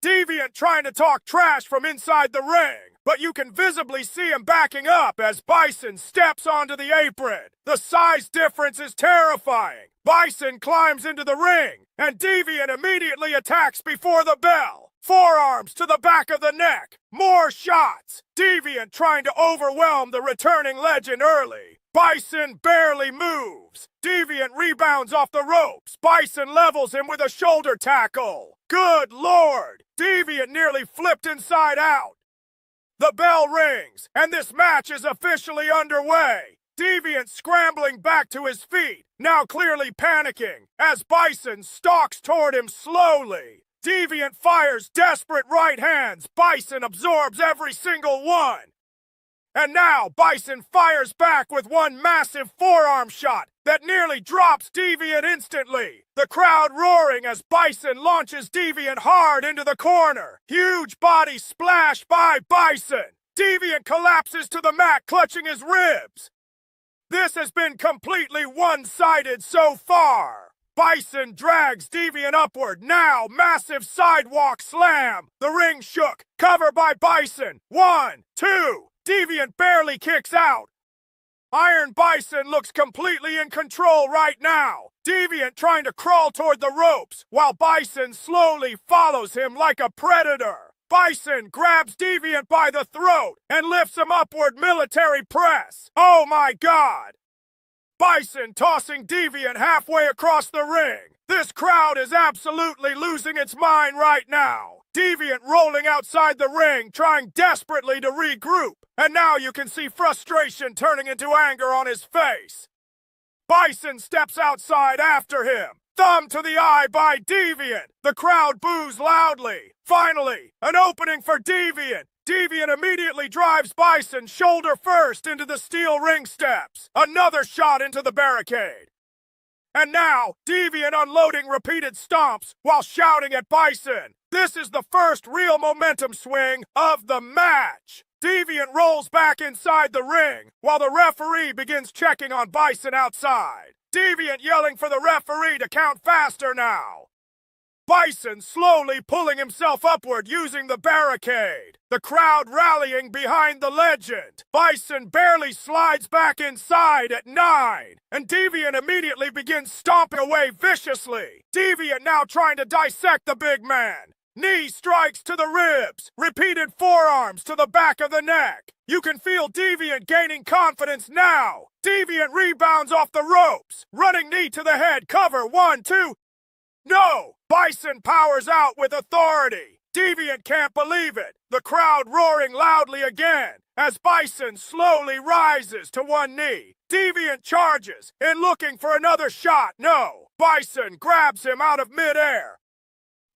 S4: Deviant trying to talk trash from inside the ring, but you can visibly see him backing up as Bison steps onto the apron. The size difference is terrifying. Bison climbs into the ring, and Deviant immediately attacks before the bell. Forearms to the back of the neck. More shots. Deviant trying to overwhelm the returning legend early. Bison barely moves. Deviant rebounds off the ropes. Bison levels him with a shoulder tackle. Good Lord! Deviant nearly flipped inside out. The bell rings, and this match is officially underway. Deviant scrambling back to his feet, now clearly panicking, as Bison stalks toward him slowly. Deviant fires desperate right hands. Bison absorbs every single one. And now Bison fires back with one massive forearm shot that nearly drops Deviant instantly. The crowd roaring as Bison launches Deviant hard into the corner. Huge body splash by Bison. Deviant collapses to the mat, clutching his ribs. This has been completely one-sided so far. Bison drags Deviant upward. Now, massive sidewalk slam. The ring shook. Cover by Bison. 1, 2. Deviant barely kicks out. Iron Bison looks completely in control right now. Deviant trying to crawl toward the ropes, while Bison slowly follows him like a predator. Bison grabs Deviant by the throat and lifts him upward military press. Oh my God! Bison tossing Deviant halfway across the ring. This crowd is absolutely losing its mind right now. Deviant rolling outside the ring, trying desperately to regroup. And now you can see frustration turning into anger on his face. Bison steps outside after him. Thumb to the eye by Deviant. The crowd boos loudly. Finally, an opening for Deviant. Deviant immediately drives Bison shoulder first into the steel ring steps. Another shot into the barricade. And now, Deviant unloading repeated stomps while shouting at Bison. This is the first real momentum swing of the match. Deviant rolls back inside the ring while the referee begins checking on Bison outside. Deviant yelling for the referee to count faster now. Bison slowly pulling himself upward using the barricade. The crowd rallying behind the legend. Bison barely slides back inside at 9. And Deviant immediately begins stomping away viciously. Deviant now trying to dissect the big man. Knee strikes to the ribs. Repeated forearms to the back of the neck. You can feel Deviant gaining confidence now. Deviant rebounds off the ropes. Running knee to the head. Cover. 1, 2. No! Bison powers out with authority. Deviant can't believe it. The crowd roaring loudly again as Bison slowly rises to one knee. Deviant charges in looking for another shot. No! Bison grabs him out of midair.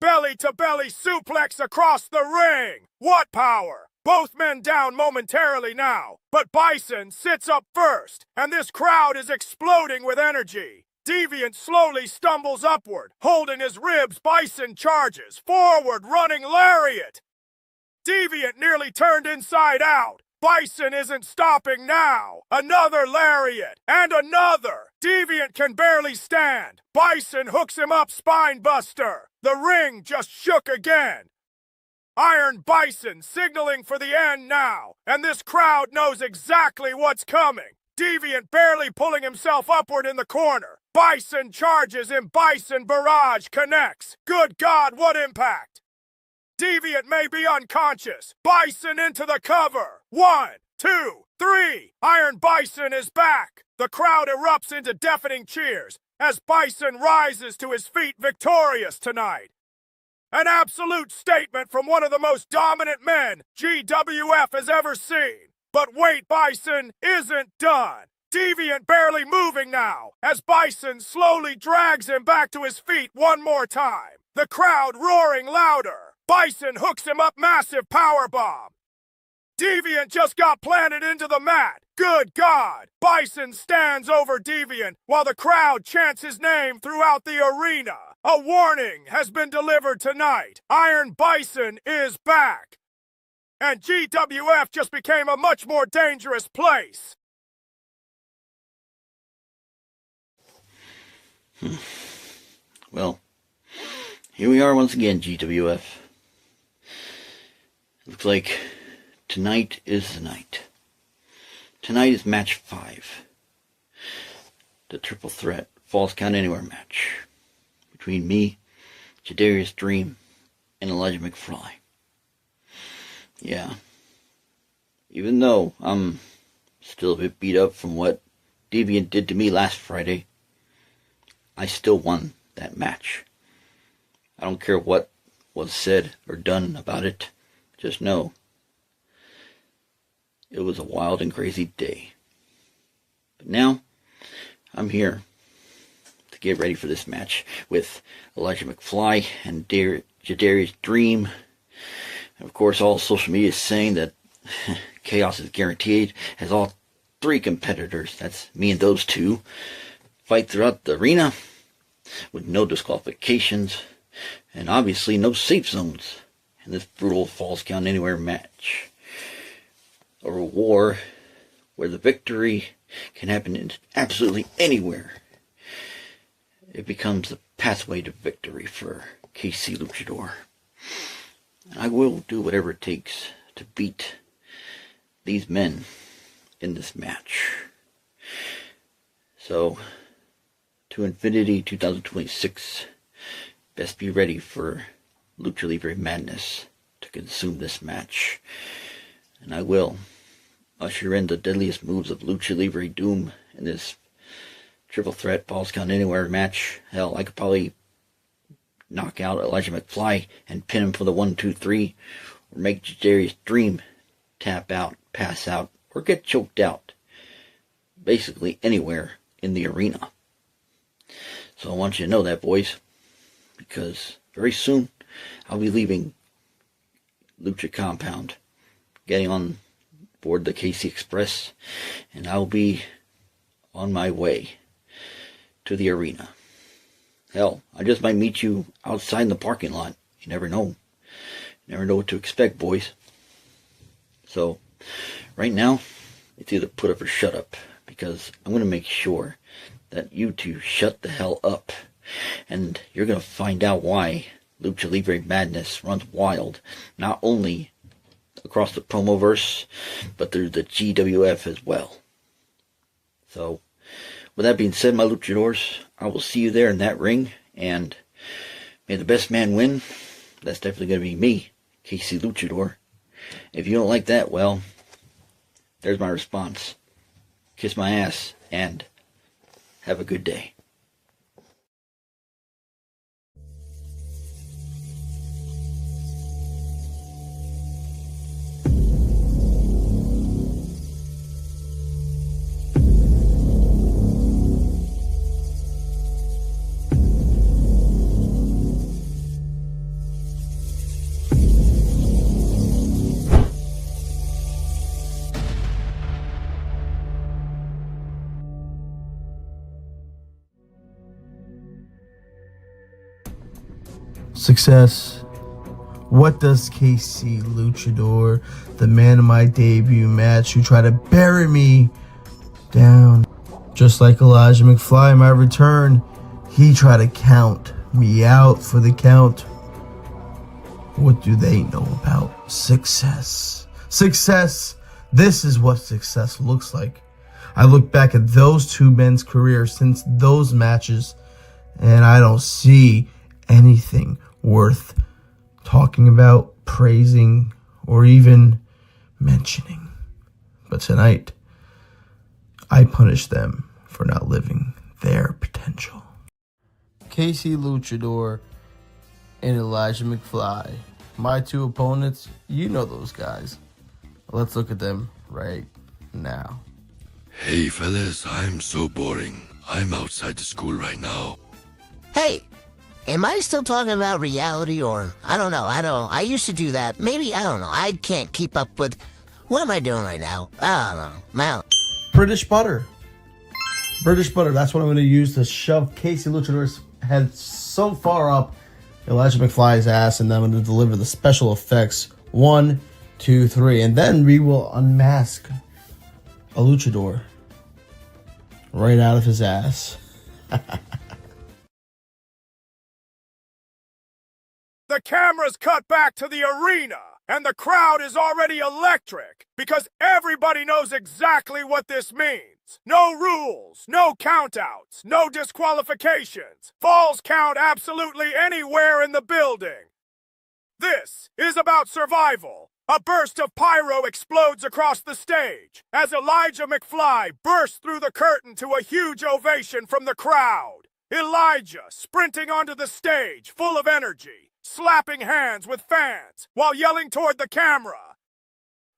S4: Belly-to-belly suplex across the ring. What power! Both men down momentarily now, but Bison sits up first, and this crowd is exploding with energy. Deviant slowly stumbles upward, holding his ribs. Bison charges, forward, running lariat. Deviant nearly turned inside out. Bison isn't stopping now. Another lariat, and another. Deviant can barely stand. Bison hooks him up, spine buster. The ring just shook again. Iron Bison signaling for the end now, and this crowd knows exactly what's coming. Deviant barely pulling himself upward in the corner. Bison charges and Bison barrage connects. Good God, what impact! Deviant may be unconscious. Bison into the cover. 1, 2, 3. Iron Bison is back. The crowd erupts into deafening cheers as Bison rises to his feet victorious tonight. An absolute statement from one of the most dominant men GWF has ever seen. But wait, Bison isn't done. Deviant barely moving now, as Bison slowly drags him back to his feet one more time. The crowd roaring louder. Bison hooks him up massive powerbomb. Deviant just got planted into the mat. Good God! Bison stands over Deviant while the crowd chants his name throughout the arena. A warning has been delivered tonight. Iron Bison is back. And GWF just became a much more dangerous place.
S9: Well, here we are once again, GWF. Looks like tonight is the night. Tonight is match 5. The triple threat Falls Count Anywhere match between me, Jadarius Dream, and Elijah McFly. Yeah. Even though I'm still a bit beat up from what Deviant did to me last Friday, I still won that match. I don't care what was said or done about it. Just know it was a wild and crazy day. But now I'm here to get ready for this match with Elijah McFly and Jadarius Dream. And of course, all social media is saying that chaos is guaranteed as all 3 competitors, that's me and those 2, fight throughout the arena with no disqualifications and obviously no safe zones in this brutal Falls Count Anywhere match. A war where the victory can happen in absolutely anywhere. It becomes the pathway to victory for KC Luchador. And I will do whatever it takes to beat these men in this match. So, to Infinity 2026, best be ready for Lucha Libre madness to consume this match. And I will usher in the deadliest moves of Lucha Libre Doom in this triple threat Falls Count Anywhere match. Hell, I could probably knock out Elijah McFly and pin him for the 1, 2, 3, or make Jadarius Dream tap out, pass out, or get choked out. Basically anywhere in the arena. So I want you to know that, boys, because very soon I'll be leaving Lucha Compound, getting on board the KC Express, and I'll be on my way to the arena. Hell, I just might meet you outside in the parking lot. You never know. You never know what to expect, boys. So, right now, it's either put up or shut up, because I'm going to make sure that you two shut the hell up. And you're going to find out why Lucha Libre madness runs wild, not only across the promoverse, but through the GWF as well. So, with that being said, my luchadors, I will see you there in that ring, and may the best man win. That's definitely going to be me, KC Luchador. If you don't like that, well, there's my response. Kiss my ass, and have a good day.
S5: Success. What does KC Luchador, the man in my debut match who tried to bury me down, just like Elijah McFly in my return, he tried to count me out for the count. What do they know about success? Success. This is what success looks like. I look back at those 2 men's careers since those matches, and I don't see anything worth talking about, praising, or even mentioning. But tonight, I punish them for not living their potential. KC Luchador and Elijah McFly. My 2 opponents, you know those guys. Let's look at them right now.
S10: Hey fellas, I'm so boring. I'm outside the school right now.
S11: Hey, am I still talking about reality, or I don't know. I used to do that. Maybe, I don't know. I can't keep up with, what am I doing right now? I don't know. Man.
S5: British butter. British butter. That's what I'm going to use to shove KC Luchador's head so far up Elijah McFly's ass, and then I'm going to deliver the special effects. 1, 2, 3. And then we will unmask a luchador right out of his ass.
S4: The cameras cut back to the arena and the crowd is already electric because everybody knows exactly what this means. No rules, no countouts, no disqualifications. Falls count absolutely anywhere in the building. This is about survival. A burst of pyro explodes across the stage as Elijah McFly bursts through the curtain to a huge ovation from the crowd. Elijah sprinting onto the stage full of energy, slapping hands with fans while yelling toward the camera.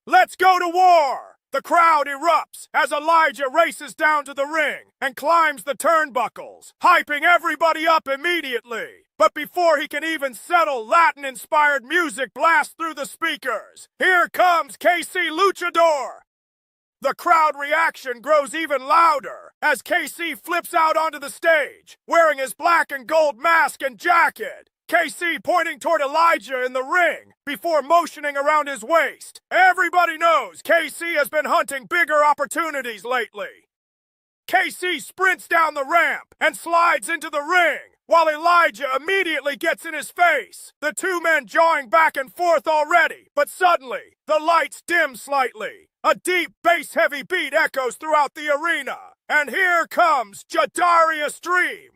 S4: "Let's go to war!" The crowd erupts as Elijah races down to the ring and climbs the turnbuckles, hyping everybody up immediately. But before he can even settle, Latin-inspired music blasts through the speakers. Here comes KC Luchador! The crowd reaction grows even louder as KC flips out onto the stage, wearing his black and gold mask and jacket. KC pointing toward Elijah in the ring before motioning around his waist. Everybody knows KC has been hunting bigger opportunities lately. KC sprints down the ramp and slides into the ring, while Elijah immediately gets in his face. The two men jawing back and forth already, but suddenly, the lights dim slightly. A deep bass-heavy beat echoes throughout the arena, and here comes Jadarius Dream.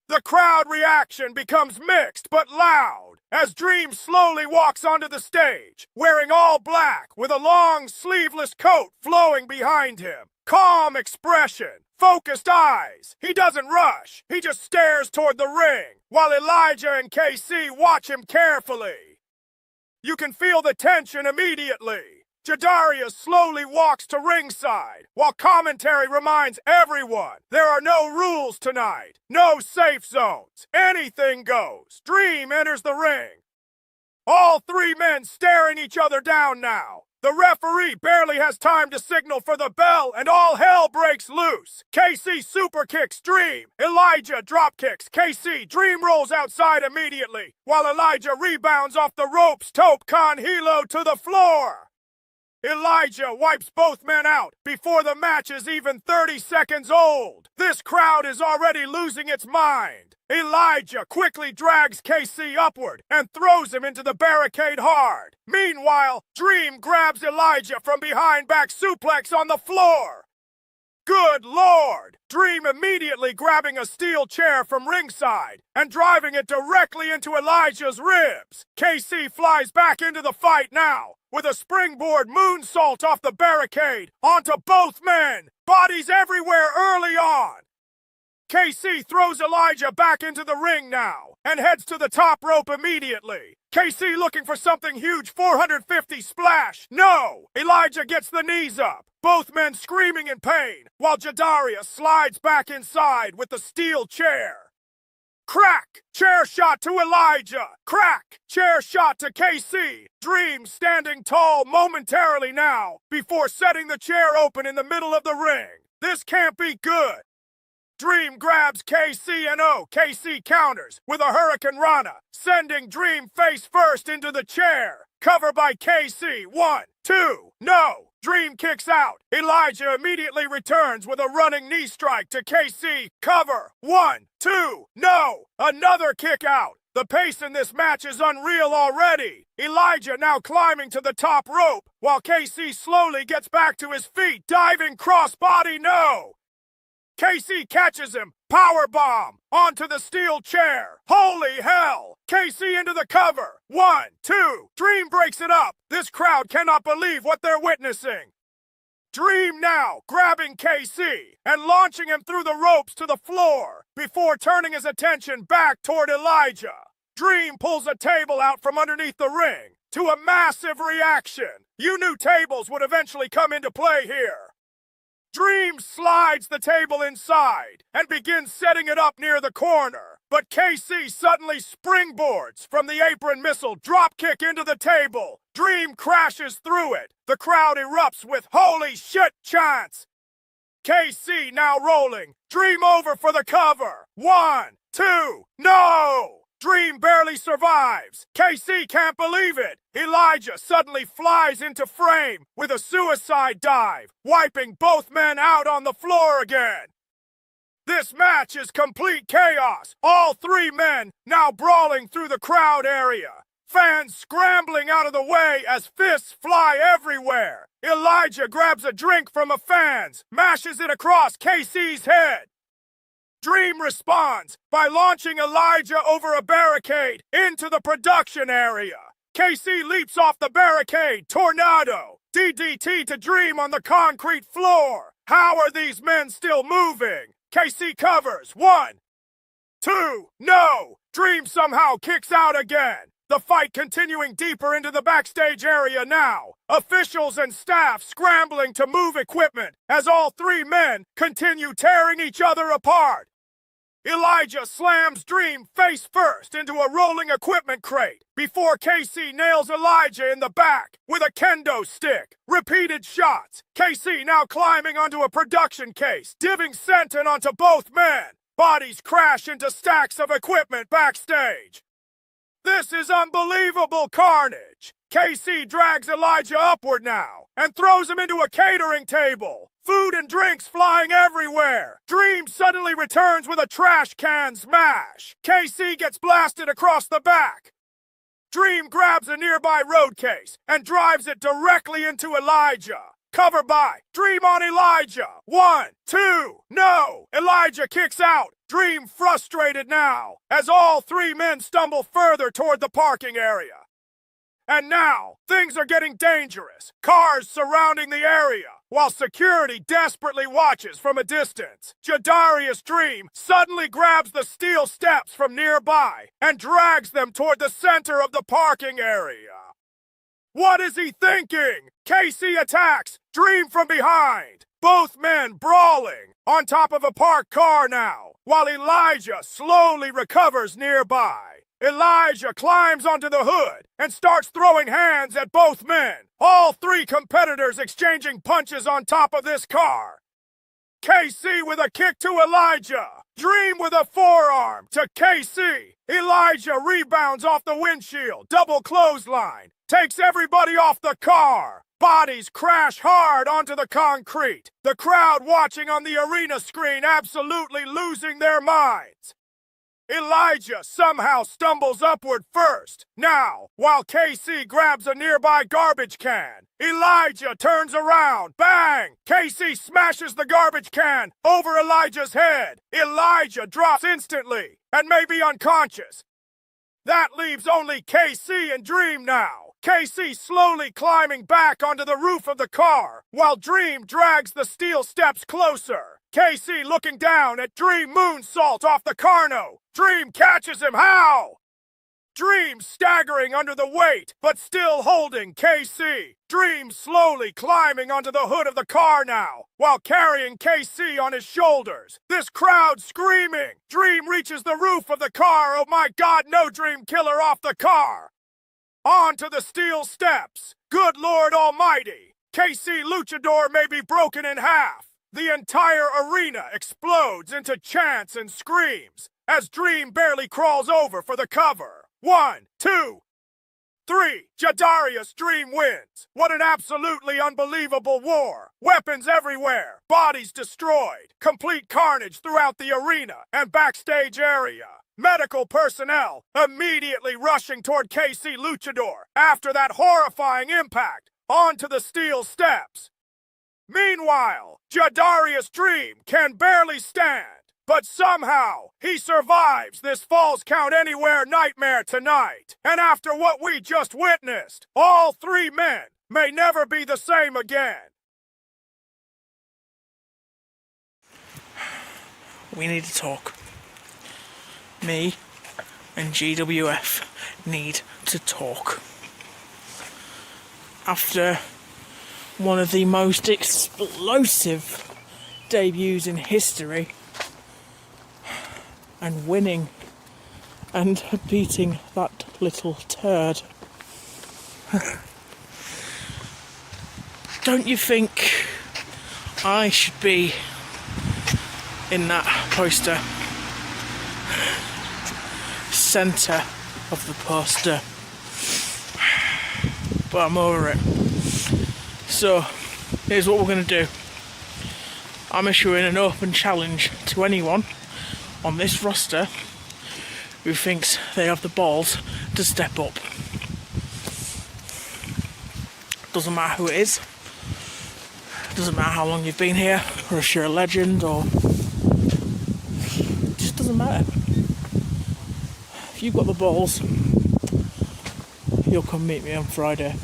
S4: The crowd reaction becomes mixed but loud as Dream slowly walks onto the stage, wearing all black with a long sleeveless coat flowing behind him. Calm expression, focused eyes. He doesn't rush, he just stares toward the ring, while Elijah and KC watch him carefully. You can feel the tension immediately. Jadarius slowly walks to ringside, while commentary reminds everyone there are no rules tonight, no safe zones, anything goes. Dream enters the ring. All three men staring each other down now. The referee barely has time to signal for the bell, and all hell breaks loose. KC super kicks Dream. Elijah drop kicks KC. Dream rolls outside immediately, while Elijah rebounds off the ropes. Tope con hilo to the floor. Elijah wipes both men out before the match is even 30 seconds old. This crowd is already losing its mind. Elijah quickly drags KC upward and throws him into the barricade hard. Meanwhile, Dream grabs Elijah from behind, back suplex on the floor. Good Lord! Dream immediately grabbing a steel chair from ringside and driving it directly into Elijah's ribs. KC flies back into the fight now with a springboard moonsault off the barricade onto both men. Bodies everywhere early on. KC throws Elijah back into the ring now and heads to the top rope immediately. KC looking for something huge, 450 splash. No! Elijah gets the knees up. Both men screaming in pain, while Jadarius slides back inside with the steel chair. Crack! Chair shot to Elijah. Crack! Chair shot to KC. Dream standing tall momentarily now before setting the chair open in the middle of the ring. This can't be good. Dream grabs KC and KC counters with a Hurricane Rana, sending Dream face first into the chair. Cover by KC. 1, 2, no! Dream kicks out. Elijah immediately returns with a running knee strike to KC. Cover. 1, 2, no! Another kick out. The pace in this match is unreal already. Elijah now climbing to the top rope, while KC slowly gets back to his feet. Diving crossbody, no! KC catches him. Powerbomb onto the steel chair. Holy hell! KC into the cover. 1, 2. Dream breaks it up. This crowd cannot believe what they're witnessing. Dream now grabbing KC and launching him through the ropes to the floor before turning his attention back toward Elijah. Dream pulls a table out from underneath the ring to a massive reaction. You knew tables would eventually come into play here. Dream slides the table inside and begins setting it up near the corner. But KC suddenly springboards from the apron missile dropkick into the table. Dream crashes through it. The crowd erupts with holy shit chants. KC now rolling. Dream over for the cover. 1, 2, no! Dream barely survives. KC can't believe it. Elijah suddenly flies into frame with a suicide dive, wiping both men out on the floor again. This match is complete chaos. All three men now brawling through the crowd area. Fans scrambling out of the way as fists fly everywhere. Elijah grabs a drink from a fan's, mashes it across KC's head. Dream responds by launching Elijah over a barricade into the production area. KC leaps off the barricade, tornado, DDT to Dream on the concrete floor. How are these men still moving? KC covers. 1, 2, no! Dream somehow kicks out again. The fight continuing deeper into the backstage area now. Officials and staff scrambling to move equipment as all three men continue tearing each other apart. Elijah slams Dream face first into a rolling equipment crate before KC nails Elijah in the back with a kendo stick. Repeated shots. KC now climbing onto a production case, diving senton onto both men. Bodies crash into stacks of equipment backstage. This is unbelievable carnage. KC drags Elijah upward now and throws him into a catering table. Food and drinks flying everywhere. Dream suddenly returns with a trash can smash. KC gets blasted across the back. Dream grabs a nearby road case and drives it directly into Elijah. Cover by Dream on Elijah. 1, 2, no! Elijah kicks out. Dream frustrated now as all three men stumble further toward the parking area. And now, things are getting dangerous. Cars surrounding the area, while security desperately watches from a distance. Jadarius Dream suddenly grabs the steel steps from nearby and drags them toward the center of the parking area. What is he thinking? KC attacks Dream from behind. Both men brawling on top of a parked car now, while Elijah slowly recovers nearby. Elijah climbs onto the hood and starts throwing hands at both men. All three competitors exchanging punches on top of this car. KC with a kick to Elijah. Dream with a forearm to KC. Elijah rebounds off the windshield. Double clothesline. Takes everybody off the car. Bodies crash hard onto the concrete. The crowd watching on the arena screen absolutely losing their minds. Elijah somehow stumbles upward first. Now, while KC grabs a nearby garbage can, Elijah turns around. Bang! KC smashes the garbage can over Elijah's head. Elijah drops instantly and may be unconscious. That leaves only KC and Dream now. KC slowly climbing back onto the roof of the car, while Dream drags the steel steps closer. KC looking down at Dream moonsault off the Carno. Dream catches him. How? Dream staggering under the weight, but still holding KC. Dream slowly climbing onto the hood of the car now, while carrying KC on his shoulders. This crowd screaming. Dream reaches the roof of the car. Oh my God, no, Dream Killer off the car. Onto the steel steps. Good Lord Almighty. KC Luchador may be broken in half. The entire arena explodes into chants and screams as Dream barely crawls over for the cover. 1, 2, 3. Jadarius Dream wins. What an absolutely unbelievable war. Weapons everywhere. Bodies destroyed. Complete carnage throughout the arena and backstage area. Medical personnel immediately rushing toward KC Luchador after that horrifying impact onto the steel steps. Meanwhile, Jadarius Dream can barely stand, but somehow he survives this Falls Count Anywhere nightmare tonight. And after what we just witnessed, all three men may never be the same again.
S12: We need to talk. Me and GWF need to talk. After one of the most explosive debuts in history, and winning and beating that little turd. Don't you think I should be in that poster? Centre of the poster. But I'm over it. So, here's what we're going to do. I'm issuing an open challenge to anyone on this roster who thinks they have the balls to step up. Doesn't matter who it is. Doesn't matter how long you've been here, or if you're a legend, or... It just doesn't matter. If you've got the balls, you'll come meet me on Friday.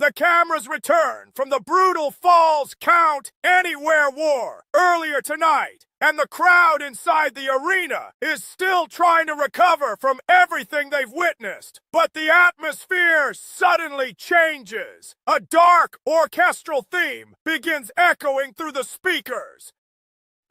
S4: The cameras return from the brutal Falls Count Anywhere war earlier tonight, and the crowd inside the arena is still trying to recover from everything they've witnessed. But the atmosphere suddenly changes. A dark orchestral theme begins echoing through the speakers.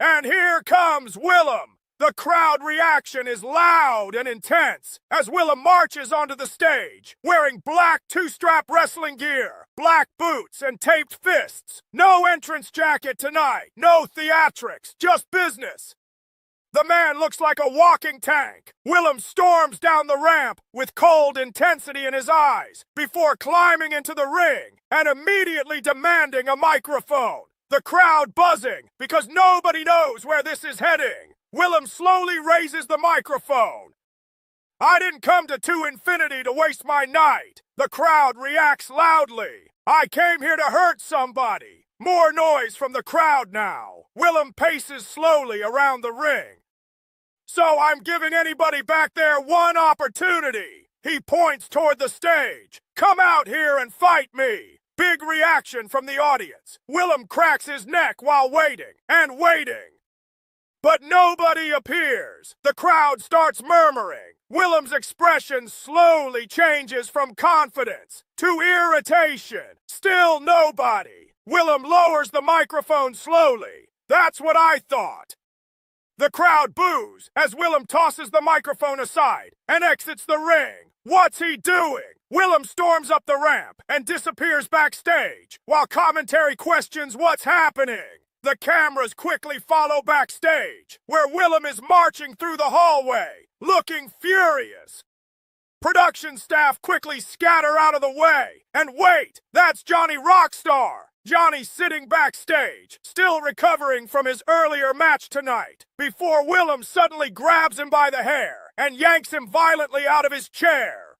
S4: And here comes Willem. The crowd reaction is loud and intense as Willem marches onto the stage, wearing black two-strap wrestling gear, black boots, and taped fists. No entrance jacket tonight, no theatrics, just business. The man looks like a walking tank. Willem storms down the ramp with cold intensity in his eyes before climbing into the ring and immediately demanding a microphone. The crowd buzzing because nobody knows where this is heading. Willem slowly raises the microphone. I didn't come to Infinity to waste my night. The crowd reacts loudly. I came here to hurt somebody. More noise from the crowd now. Willem paces slowly around the ring. So I'm giving anybody back there one opportunity. He points toward the stage. Come out here and fight me. Big reaction from the audience. Willem cracks his neck while waiting and waiting. But nobody appears. The crowd starts murmuring. Willem's expression slowly changes from confidence to irritation. Still nobody. Willem lowers the microphone slowly. That's what I thought. The crowd boos as Willem tosses the microphone aside and exits the ring. What's he doing? Willem storms up the ramp and disappears backstage while commentary questions what's happening. The cameras quickly follow backstage, where Willem is marching through the hallway, looking furious. Production staff quickly scatter out of the way, and wait, that's Johnny Rockstar. Johnny's sitting backstage, still recovering from his earlier match tonight, before Willem suddenly grabs him by the hair and yanks him violently out of his chair.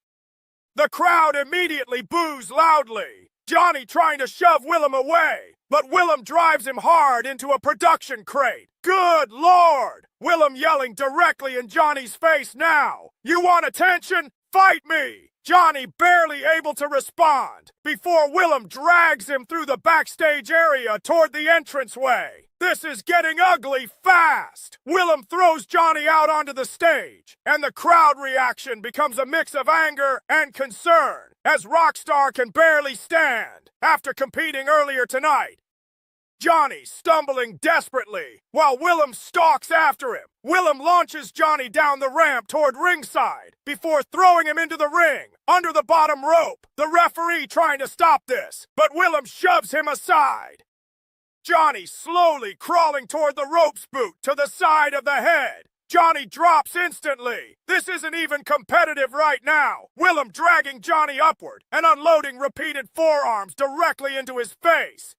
S4: The crowd immediately boos loudly, Johnny trying to shove Willem away. But Willem drives him hard into a production crate. Good Lord! Willem yelling directly in Johnny's face now. You want attention? Fight me! Johnny barely able to respond before Willem drags him through the backstage area toward the entranceway. This is getting ugly fast. Willem throws Johnny out onto the stage, and the crowd reaction becomes a mix of anger and concern as Rockstar can barely stand after competing earlier tonight. Johnny stumbling desperately while Willem stalks after him. Willem launches Johnny down the ramp toward ringside before throwing him into the ring under the bottom rope. The referee trying to stop this, but Willem shoves him aside. Johnny slowly crawling toward the ropes boot to the side of the head. Johnny drops instantly. This isn't even competitive right now. Willem dragging Johnny upward and unloading repeated forearms directly into his face.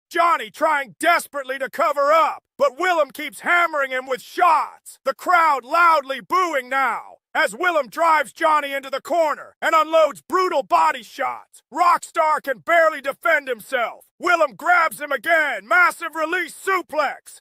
S4: Johnny trying desperately to cover up, but Willem keeps hammering him with shots. The crowd loudly booing now as Willem drives Johnny into the corner and unloads brutal body shots. Rockstar can barely defend himself. Willem grabs him again. Massive release suplex.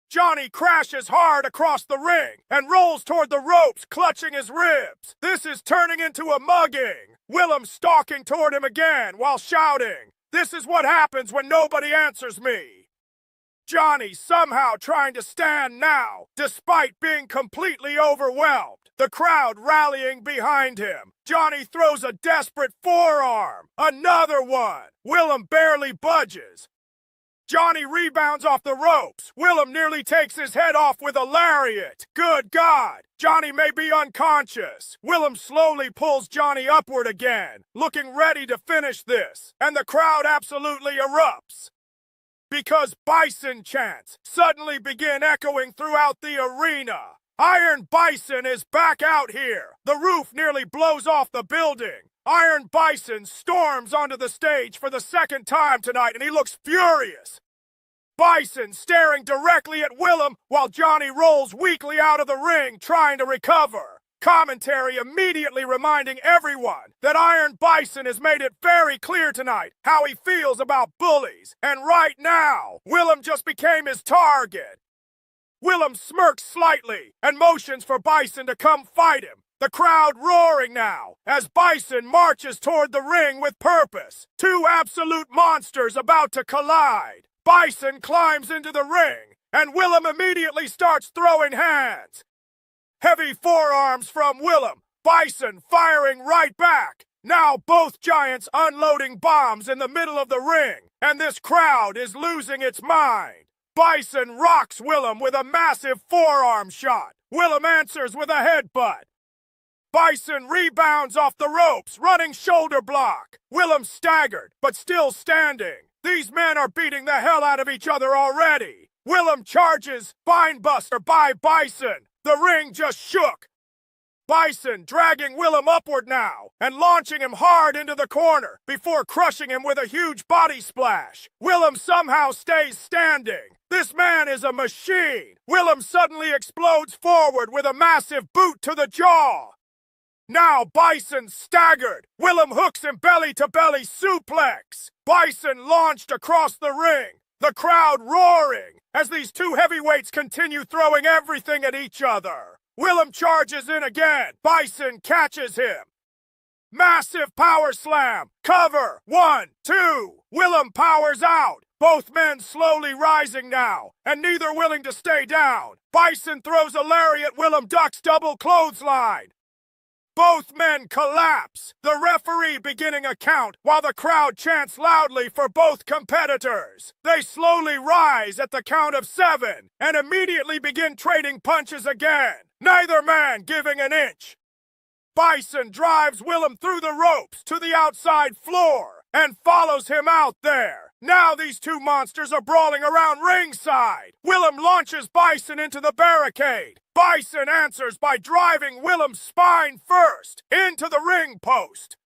S4: Johnny crashes hard across the ring and rolls toward the ropes, clutching his ribs. This is turning into a mugging. Willem stalking toward him again while shouting, "This is what happens when nobody answers me." Johnny somehow trying to stand now, despite being completely overwhelmed. The crowd rallying behind him. Johnny throws a desperate forearm. Another one. Willem barely budges. Johnny rebounds off the ropes. Willem nearly takes his head off with a lariat. Good God! Johnny may be unconscious. Willem slowly pulls Johnny upward again, looking ready to finish this. And the crowd absolutely erupts. Because Bison chants suddenly begin echoing throughout the arena. Iron Bison is back out here. The roof nearly blows off the building. Iron Bison storms onto the stage for the second time tonight, and he looks furious. Bison staring directly at Willem while Johnny rolls weakly out of the ring trying to recover. Commentary immediately reminding everyone that Iron Bison has made it very clear tonight how he feels about bullies. And right now, Willem just became his target. Willem smirks slightly and motions for Bison to come fight him. The crowd roaring now as Bison marches toward the ring with purpose. Two absolute monsters about to collide. Bison climbs into the ring and Willem immediately starts throwing hands. Heavy forearms from Willem. Bison firing right back. Now both giants unloading bombs in the middle of the ring, and this crowd is losing its mind. Bison rocks Willem with a massive forearm shot. Willem answers with a headbutt. Bison rebounds off the ropes, running shoulder block. Willem staggered, but still standing. These men are beating the hell out of each other already. Willem charges Spinebuster by Bison. The ring just shook. Bison dragging Willem upward now and launching him hard into the corner before crushing him with a huge body splash. Willem somehow stays standing. This man is a machine. Willem suddenly explodes forward with a massive boot to the jaw. Now Bison staggered. Willem hooks him belly-to-belly suplex. Bison launched across the ring. The crowd roaring as these two heavyweights continue throwing everything at each other. Willem charges in again. Bison catches him. Massive power slam. Cover. 1, 2. Willem powers out. Both men slowly rising now, and neither willing to stay down. Bison throws a lariat. Willem ducks double clothesline. Both men collapse, the referee beginning a count while the crowd chants loudly for both competitors. They slowly rise at the count of 7 and immediately begin trading punches again, neither man giving an inch. Bison drives Willem through the ropes to the outside floor and follows him out there. Now these two monsters are brawling around ringside. Willem launches Bison into the barricade. Bison answers by driving Willem's spine first into the ring post.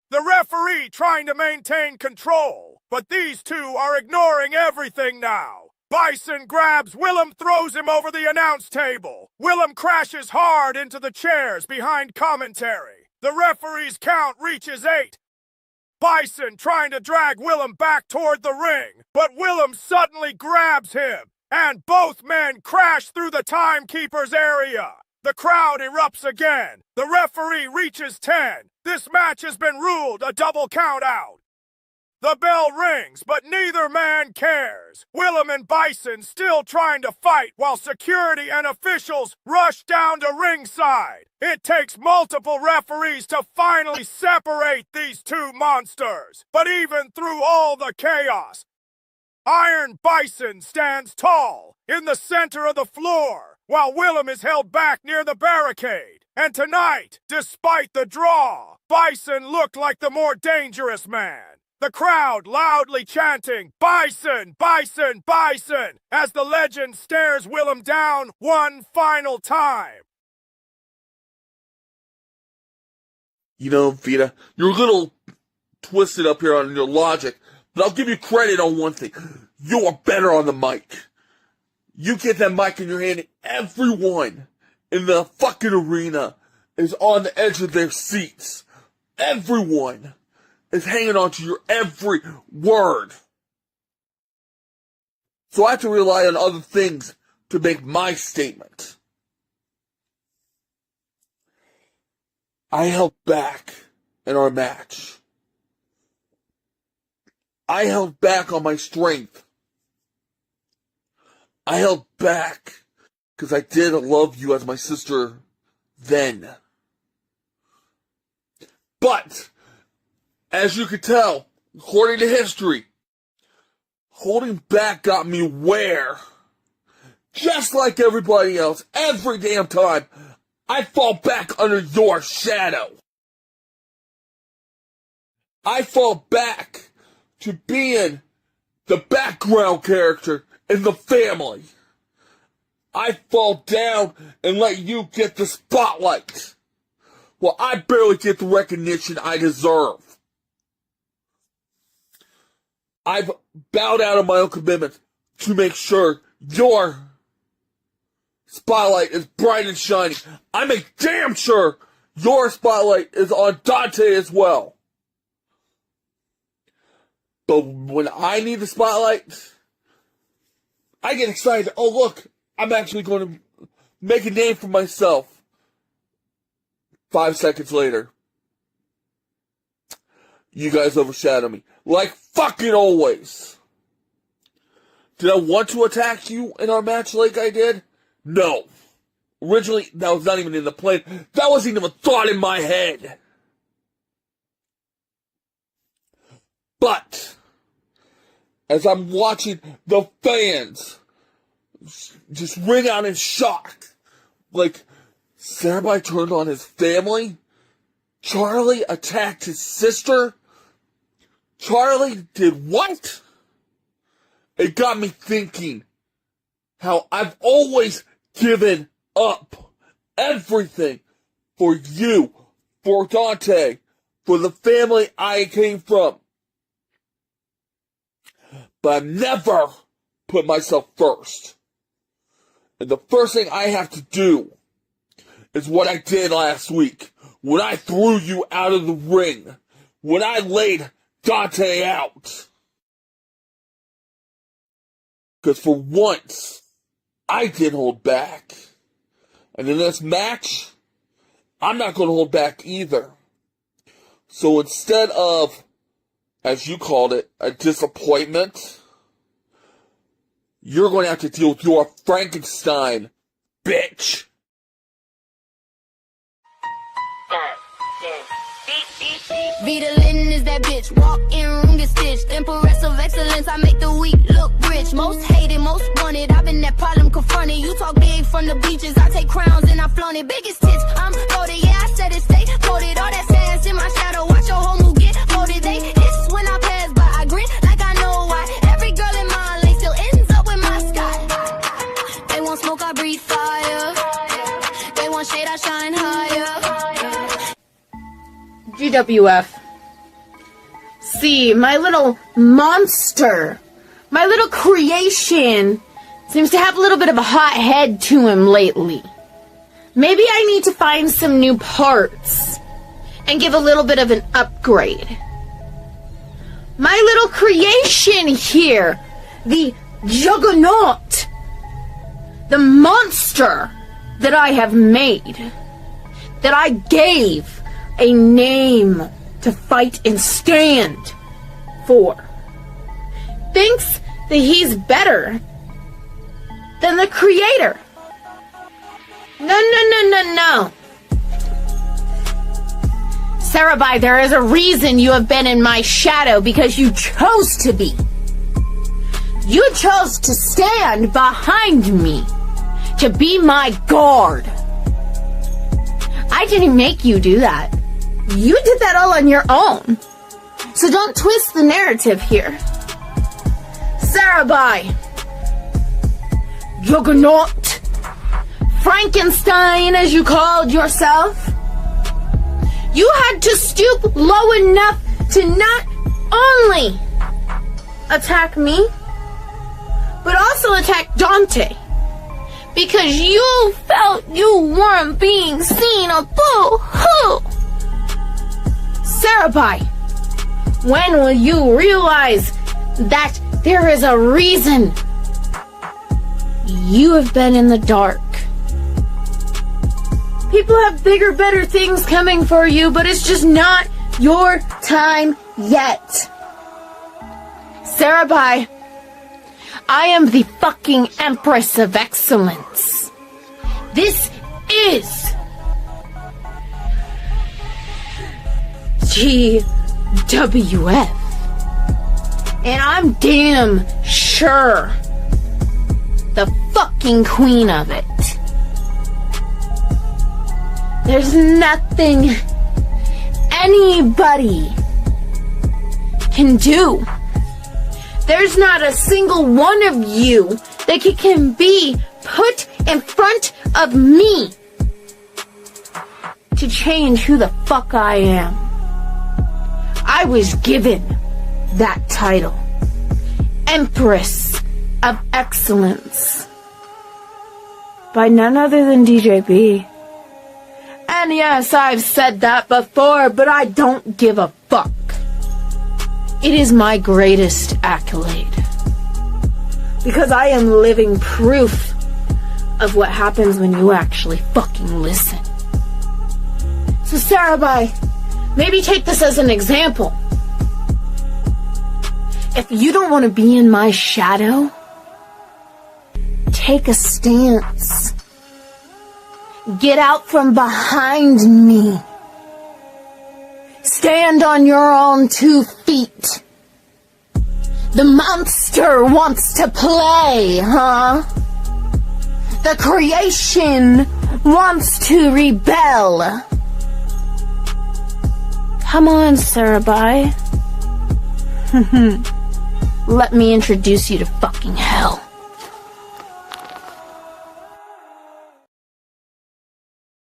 S4: The referee trying to maintain control, but these two are ignoring everything now. Bison grabs Willem, throws him over the announce table. Willem crashes hard into the chairs behind commentary. The referee's count reaches 8. Bison trying to drag Willem back toward the ring, but Willem suddenly grabs him, and both men crash through the timekeeper's area. The crowd erupts again. The referee reaches 10. This match has been ruled a double count out. The bell rings, but neither man cares. Willem and Bison still trying to fight while security and officials rush down to ringside. It takes multiple referees to finally separate these two monsters. But even through all the chaos, Iron Bison stands tall in the center of the floor, while Willem is held back near the barricade. And tonight, despite the draw, Bison looked like the more dangerous man. The crowd loudly chanting, "Bison! Bison! Bison!" as the legend stares Willem down one final time.
S13: You know, Vita, you're a little twisted up here on your logic, but I'll give you credit on one thing. You are better on the mic. You get that mic in your hand, and everyone in the fucking arena is on the edge of their seats. Everyone is hanging on to your every word. So I have to rely on other things to make my statement. I held back in our match. I held back on my strength. I held back because I did love you as my sister then. But as you can tell, according to history, holding back got me where, just like everybody else, every damn time, I fall back under your shadow. I fall back to being the background character in the family. I fall down and let you get the spotlight. Well, I barely get the recognition I deserve. I've bowed out of my own commitment to make sure your spotlight is bright and shining. I make damn sure your spotlight is on Dante as well. But when I need the spotlight, I get excited. Oh, look, I'm actually going to make a name for myself. 5 seconds later, you guys overshadow me. Like fucking always. Did I want to attack you in our match like I did? No. Originally, that was not even in the plan. That wasn't even a thought in my head. But, as I'm watching the fans just ring out in shock, like, Sarah turned on his family, Charlie attacked his sister, Charlie did what? It got me thinking how I've always given up everything for you, for Dante, for the family I came from. But I've never put myself first. And the first thing I have to do is what I did last week, when I threw you out of the ring, when I laid Dante out. Because for once, I didn't hold back. And in this match, I'm not going to hold back either. So instead of, as you called it, a disappointment, you're going to have to deal with your Frankenstein, bitch.
S14: Vita Lynn is that bitch. Walk in, room get stitched. Empress of excellence, I make the weak look rich. Most hated, most wanted. I've been that problem confronted. You talk big from the beaches. I take crowns and I flaunt it. Biggest tits, I'm loaded. Yeah, I said it, stay loaded. All that sass in my shadow. Watch your whole move get loaded. They hiss when I pass by. I grin like I know why. Every girl in my lane still ends up with my sky. They want smoke, I breathe fire. They want shade, I shine higher.
S15: GWF. See, my little monster, my little creation, seems to have a little bit of a hot head to him lately. Maybe I need to find some new parts and give a little bit of an upgrade. My little creation here, the juggernaut, the monster that I have made, that I gave a name to fight and stand for, thinks that he's better than the creator. No. Sarah, there is a reason you have been in my shadow, because you chose to be. You chose to stand behind me, to be my guard. I didn't make you do that. You did that all on your own. So don't twist the narrative here. Sarah, Juggernaut, Frankenstein, as you called yourself, you had to stoop low enough to not only attack me, but also attack Dante. Because you felt you weren't being seen, a boo-hoo. Sarah, when will you realize that there is a reason you have been in the dark? People have bigger, better things coming for you, but it's just not your time yet. Sarah, I am the fucking Empress of Excellence. This is GWF. And I'm damn sure the fucking queen of it. There's nothing anybody can do. There's not a single one of you that can be put in front of me to change who the fuck I am. I was given that title, Empress of Excellence. by none other than DJB. And yes, I've said that before, but I don't give a fuck. It is my greatest accolade. Because I am living proof of what happens when you actually fucking listen. So Sarah, maybe take this as an example. If you don't want to be in my shadow, take a stance. Get out from behind me. Stand on your own 2 feet. The monster wants to play, huh? The creation wants to rebel. Come on, Sarah. Let me introduce you to fucking hell.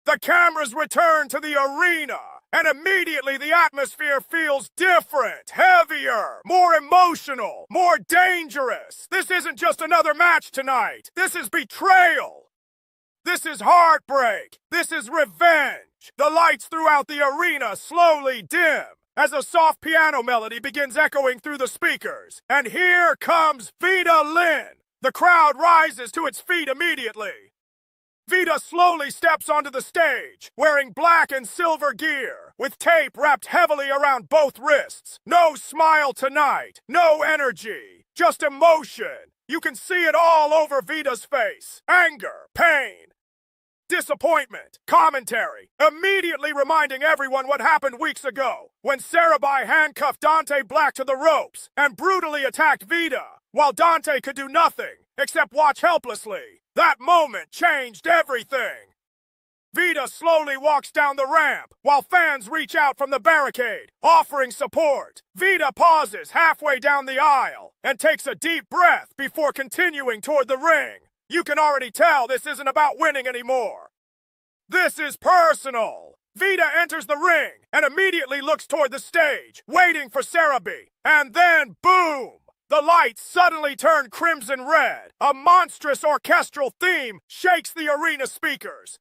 S4: The cameras return to the arena, and immediately the atmosphere feels different, heavier, more emotional, more dangerous. This isn't just another match tonight. This is betrayal. This is heartbreak. This is revenge. The lights throughout the arena slowly dim as a soft piano melody begins echoing through the speakers. And here comes Vita Lynn. The crowd rises to its feet immediately. Vita slowly steps onto the stage, wearing black and silver gear, with tape wrapped heavily around both wrists. No smile tonight, no energy, just emotion. You can see it all over Vita's face. Anger, pain, disappointment, commentary, immediately reminding everyone what happened weeks ago, when Sarabhai handcuffed Dante Black to the ropes and brutally attacked Vita, while Dante could do nothing except watch helplessly. That moment changed everything. Vita slowly walks down the ramp while fans reach out from the barricade, offering support. Vita pauses halfway down the aisle and takes a deep breath before continuing toward the ring. You can already tell this isn't about winning anymore. This is personal. Vita enters the ring and immediately looks toward the stage, waiting for Sarabhai. And then, boom! The lights suddenly turn crimson red. A monstrous orchestral theme shakes the arena speakers.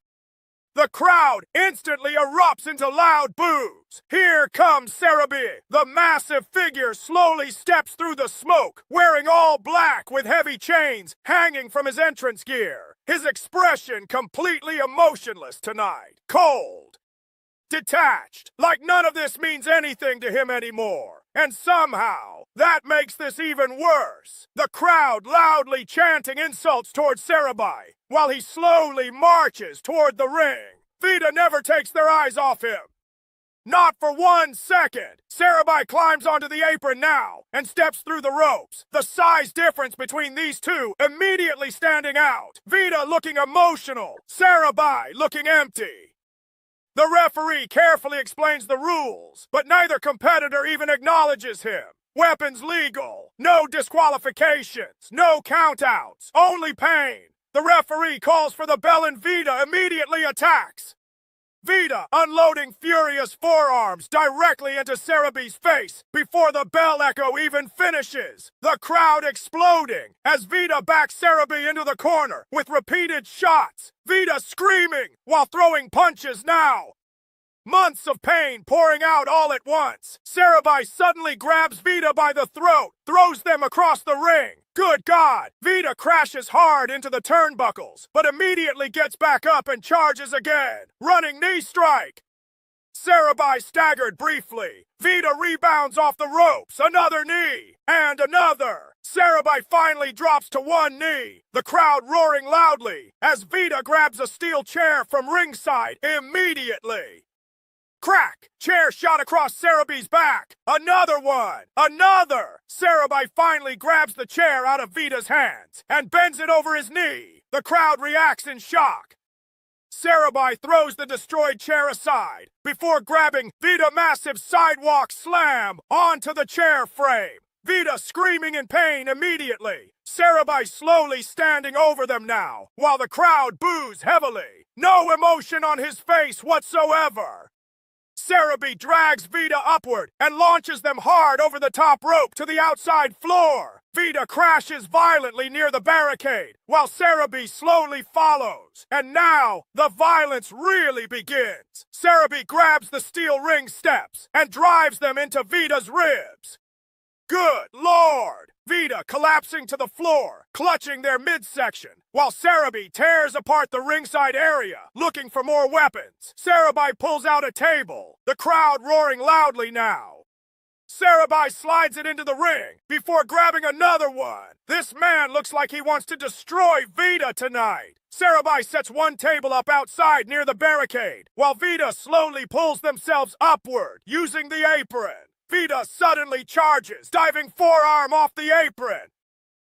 S4: The crowd instantly erupts into loud boos. Here comes Sarabhai. The massive figure slowly steps through the smoke, wearing all black with heavy chains hanging from his entrance gear. His expression completely emotionless tonight. Cold. Detached. Like none of this means anything to him anymore. And somehow, that makes this even worse. The crowd loudly chanting insults toward Sarabhai, while he slowly marches toward the ring. Vita never takes their eyes off him. Not for 1 second. Sarabhai climbs onto the apron now and steps through the ropes. The size difference between these two immediately standing out. Vita looking emotional, Sarabhai looking empty. The referee carefully explains the rules, but neither competitor even acknowledges him. Weapons legal, no disqualifications, no countouts, only pain. The referee calls for the bell and Vita immediately attacks. Vita unloading furious forearms directly into Sarabhi's face before the bell echo even finishes. The crowd exploding as Vita backs Sarabhi into the corner with repeated shots. Vita screaming while throwing punches now. Months of pain pouring out all at once. Sarabhai suddenly grabs Vita by the throat, throws them across the ring. Good God! Vita crashes hard into the turnbuckles, but immediately gets back up and charges again. Running knee strike. Sarabhai staggered briefly. Vita rebounds off the ropes. Another knee. And another. Sarabhai finally drops to one knee. The crowd roaring loudly as Vita grabs a steel chair from ringside immediately. Crack! Chair shot across Sarabhi's back. Another one. Another. Sarabhai finally grabs the chair out of Vita's hands and bends it over his knee. The crowd reacts in shock. Sarabhai throws the destroyed chair aside before grabbing Vita massive sidewalk slam onto the chair frame. Vita screaming in pain immediately. Sarabhai slowly standing over them now while the crowd boos heavily. No emotion on his face whatsoever. Sarabhi drags Vita upward and launches them hard over the top rope to the outside floor. Vita crashes violently near the barricade, while Cerebi slowly follows. And now, the violence really begins. Cerebi grabs the steel ring steps and drives them into Vita's ribs. Good Lord! Vita collapsing to the floor, clutching their midsection, while Cerebi tears apart the ringside area, looking for more weapons. Cerebi pulls out a table, the crowd roaring loudly now. Cerebi slides it into the ring before grabbing another one. This man looks like he wants to destroy Vita tonight. Cerebi sets one table up outside near the barricade, while Vita slowly pulls themselves upward, using the apron. Vita suddenly charges, diving forearm off the apron.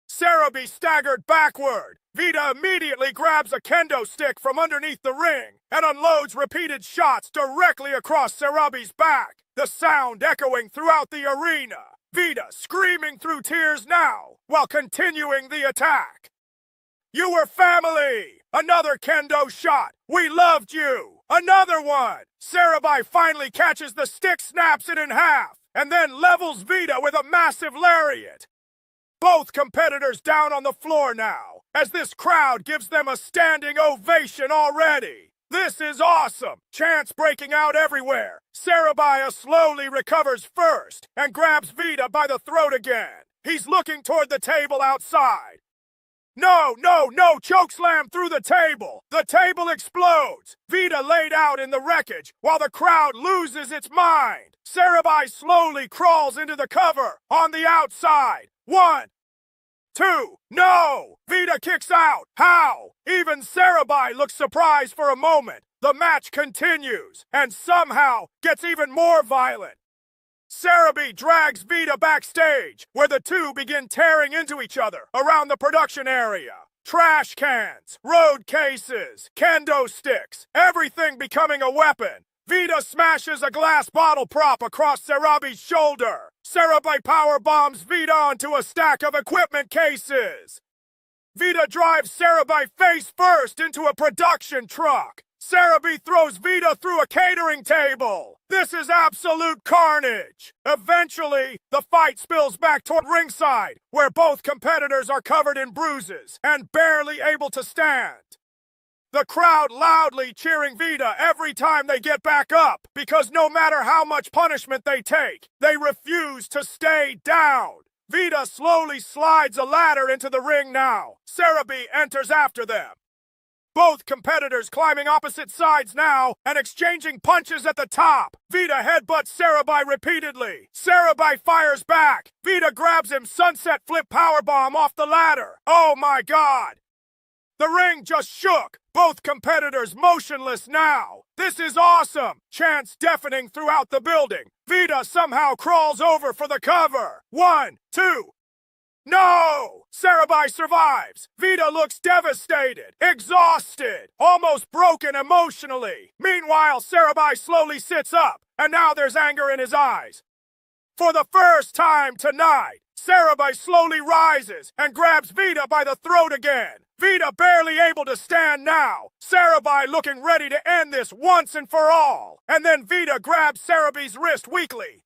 S4: Cerebi staggered backward. Vita immediately grabs a kendo stick from underneath the ring and unloads repeated shots directly across Cerebi's back, the sound echoing throughout the arena. Vita screaming through tears now while continuing the attack. You were family! Another kendo shot! We loved you! Another one! Cerebi finally catches the stick, snaps it in half, and then levels Vita with a massive lariat. Both competitors down on the floor now, as this crowd gives them a standing ovation already. This is awesome! Chants breaking out everywhere. Cerebi slowly recovers first and grabs Vita by the throat again. He's looking toward the table outside. No! Chokeslam through the table! The table explodes! Vita laid out in the wreckage while the crowd loses its mind. Cerebi slowly crawls into the cover on the outside. 1, 2, no! Vita kicks out. How? Even Cerebi looks surprised for a moment. The match continues and somehow gets even more violent. Cerebi drags Vita backstage, where the two begin tearing into each other around the production area. Trash cans, road cases, kendo sticks, everything becoming a weapon. Vita smashes a glass bottle prop across Cerebi's shoulder. Cerebi power bombs Vita onto a stack of equipment cases. Vita drives Cerebi face first into a production truck. Cerebi throws Vita through a catering table. This is absolute carnage. Eventually, the fight spills back toward ringside, where both competitors are covered in bruises and barely able to stand. The crowd loudly cheering Vita every time they get back up, because no matter how much punishment they take, they refuse to stay down. Vita slowly slides a ladder into the ring now. Cerebi enters after them. Both competitors climbing opposite sides now and exchanging punches at the top. Vita headbutts Cerebi repeatedly. Cerebi fires back. Vita grabs him sunset flip powerbomb off the ladder. Oh my God! The ring just shook. Both competitors motionless now. This is awesome. Chants deafening throughout the building. Vita somehow crawls over for the cover. 1, 2. No! Cerebi survives. Vita looks devastated, exhausted, almost broken emotionally. Meanwhile, Cerebi slowly sits up, and now there's anger in his eyes. For the first time tonight, Cerebi slowly rises and grabs Vita by the throat again. Vita barely able to stand now. Cerebi looking ready to end this once and for all. And then Vita grabs Cerebi's wrist weakly,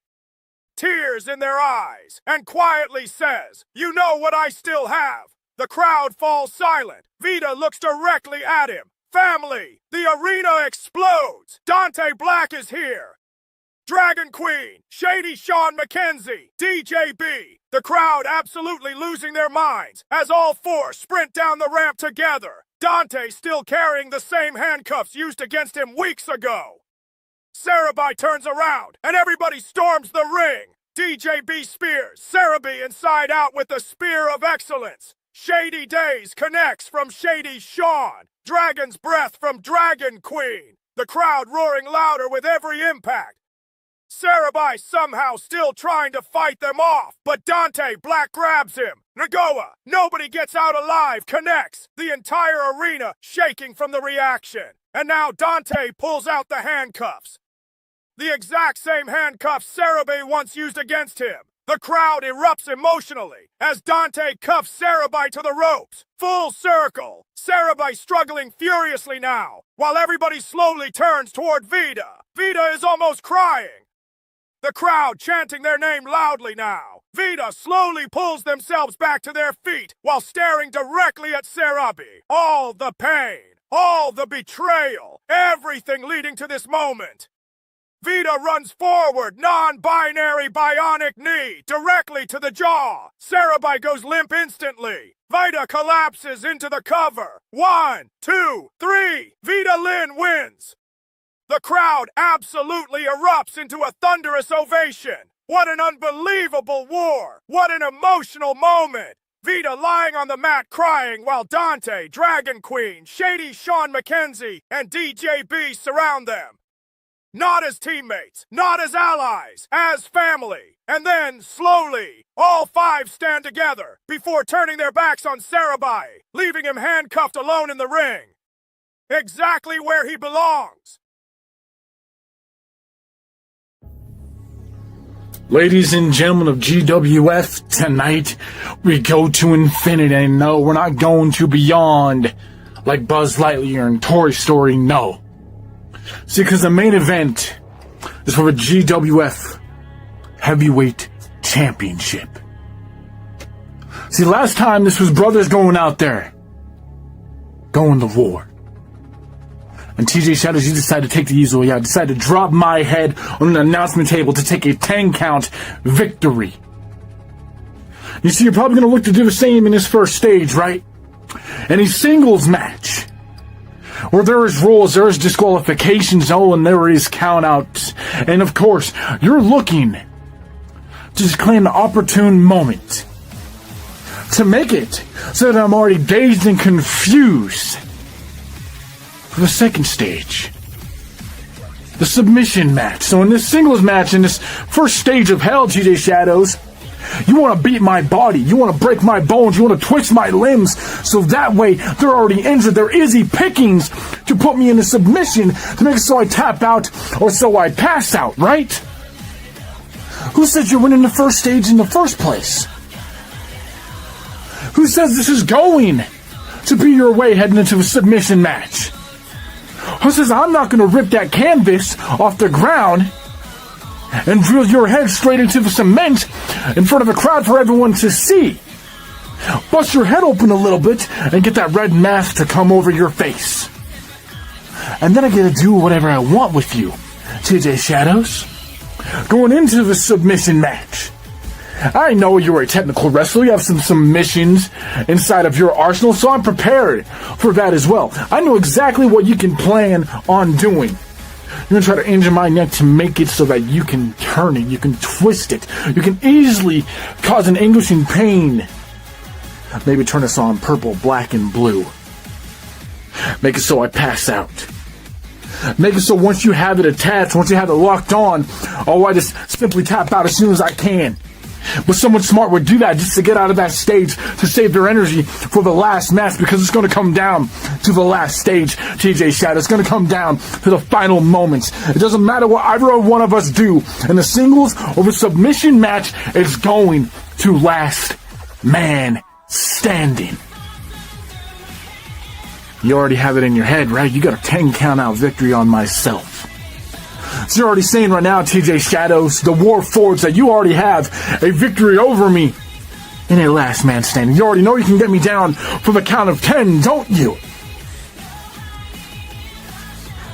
S4: tears in their eyes, and quietly says, "You know what I still have." The crowd falls silent. Vita looks directly at him. Family! The arena explodes! Dante Black is here! Dragon Queen, Shady Sean McKenzie, DJB. The crowd absolutely losing their minds as all four sprint down the ramp together. Dante still carrying the same handcuffs used against him weeks ago. Cerebi turns around and everybody storms the ring. DJB spears Cerebi inside out with the Spear of Excellence. Shady Days connects from Shady Sean. Dragon's Breath from Dragon Queen. The crowd roaring louder with every impact. Cerebi somehow still trying to fight them off, but Dante Black grabs him. Nagoa, nobody gets out alive, connects. The entire arena shaking from the reaction. And now Dante pulls out the handcuffs. The exact same handcuffs Cerebi once used against him. The crowd erupts emotionally as Dante cuffs Cerebi to the ropes. Full circle. Cerebi struggling furiously now, while everybody slowly turns toward Vita. Vita is almost crying. the crowd chanting their name loudly now. Vita slowly pulls themselves back to their feet while staring directly at Sarabi. All the pain, all the betrayal, everything leading to this moment. Vita runs forward, non-binary bionic knee, directly to the jaw. Sarabi goes limp instantly. Vita collapses into the cover. 1, 2, 3. Vita Lynn wins. The crowd absolutely erupts into a thunderous ovation. What an unbelievable war! What an emotional moment! Vita lying on the mat crying while Dante, Dragon Queen, Shady Sean McKenzie, and DJB surround them. Not as teammates, not as allies, as family. And then, slowly, all 5 stand together before turning their backs on Sarabi, leaving him handcuffed alone in the ring. Exactly where he belongs.
S16: Ladies and gentlemen of GWF, tonight we go to infinity. And no, we're not going to beyond like Buzz Lightyear and Toy Story, no. See, because the main event is for the GWF Heavyweight Championship. See, last time this was brothers going out there, going to war. And TJ Shadows, you decided to take the easy way out. Decided to drop my head on an announcement table to take a 10-count victory. You see, you're probably going to look to do the same in this first stage, right? Any singles match, where there is rules, there is disqualifications, and there is countouts. And of course, you're looking to just claim the opportune moment to make it so that I'm already dazed and confused. For the second stage, the submission match. So in this singles match, in this first stage of hell, TJ Shadows, you want to beat my body, you want to break my bones, you want to twist my limbs, so that way they're already injured. They're easy pickings to put me in a submission to make it so I tap out or so I pass out, right? Who said you're winning the first stage in the first place? Who says this is going to be your way heading into a submission match? Who says I'm not going to rip that canvas off the ground and drill your head straight into the cement in front of a crowd for everyone to see? Bust your head open a little bit and get that red mask to come over your face. And then I get to do whatever I want with you, TJ Shadows. Going into the submission match, I know you're a technical wrestler. You have some submissions inside of your arsenal, so I'm prepared for that as well. I know exactly what you can plan on doing. You're going to try to injure my neck to make it so that you can turn it, you can twist it. You can easily cause an anguishing pain. Maybe turn us on purple, black, and blue. Make it so I pass out. Make it so once you have it attached, once you have it locked on, I just simply tap out as soon as I can. But someone smart would do that just to get out of that stage, to save their energy for the last match, because it's going to come down to the last stage, TJ Shadow. It's going to come down to the final moments. It doesn't matter what either one of us do in the singles or the submission match, it's going to last man standing. You already have it in your head, right? You got a 10-count out victory on myself. So you're already saying right now, TJ Shadows, the War Forge, that you already have a victory over me in a last man standing. You already know you can get me down for the count of 10, don't you?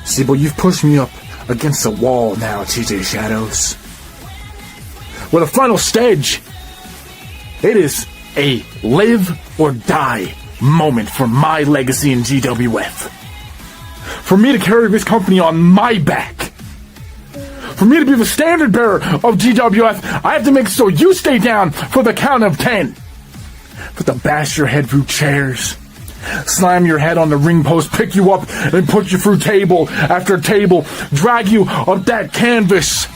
S16: See, but you've pushed me up against the wall now, TJ Shadows. With the final stage, it is a live or die moment for my legacy in GWF. For me to carry this company on my back. For me to be the standard bearer of GWF, I have to make so you stay down for the count of 10. But to bash your head through chairs, slam your head on the ring post, pick you up and put you through table after table, drag you up that canvas,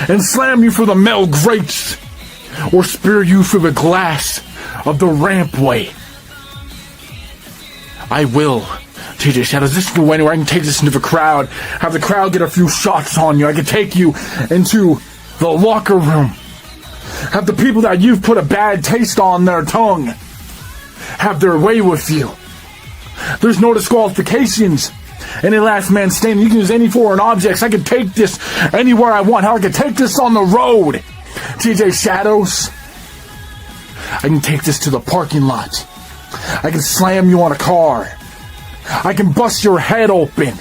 S16: and slam you through the metal grates, or spear you through the glass of the rampway. I will. TJ Shadows, this can go anywhere. I can take this into the crowd, have the crowd get a few shots on you. I can take you into the locker room, have the people that you've put a bad taste on their tongue have their way with you. There's no disqualifications Any last man standing. You can use any foreign objects. I can take this anywhere I want. Hell, I can take this on the road. TJ Shadows. I can take this to the parking lot. I can slam you on a car. I can bust your head open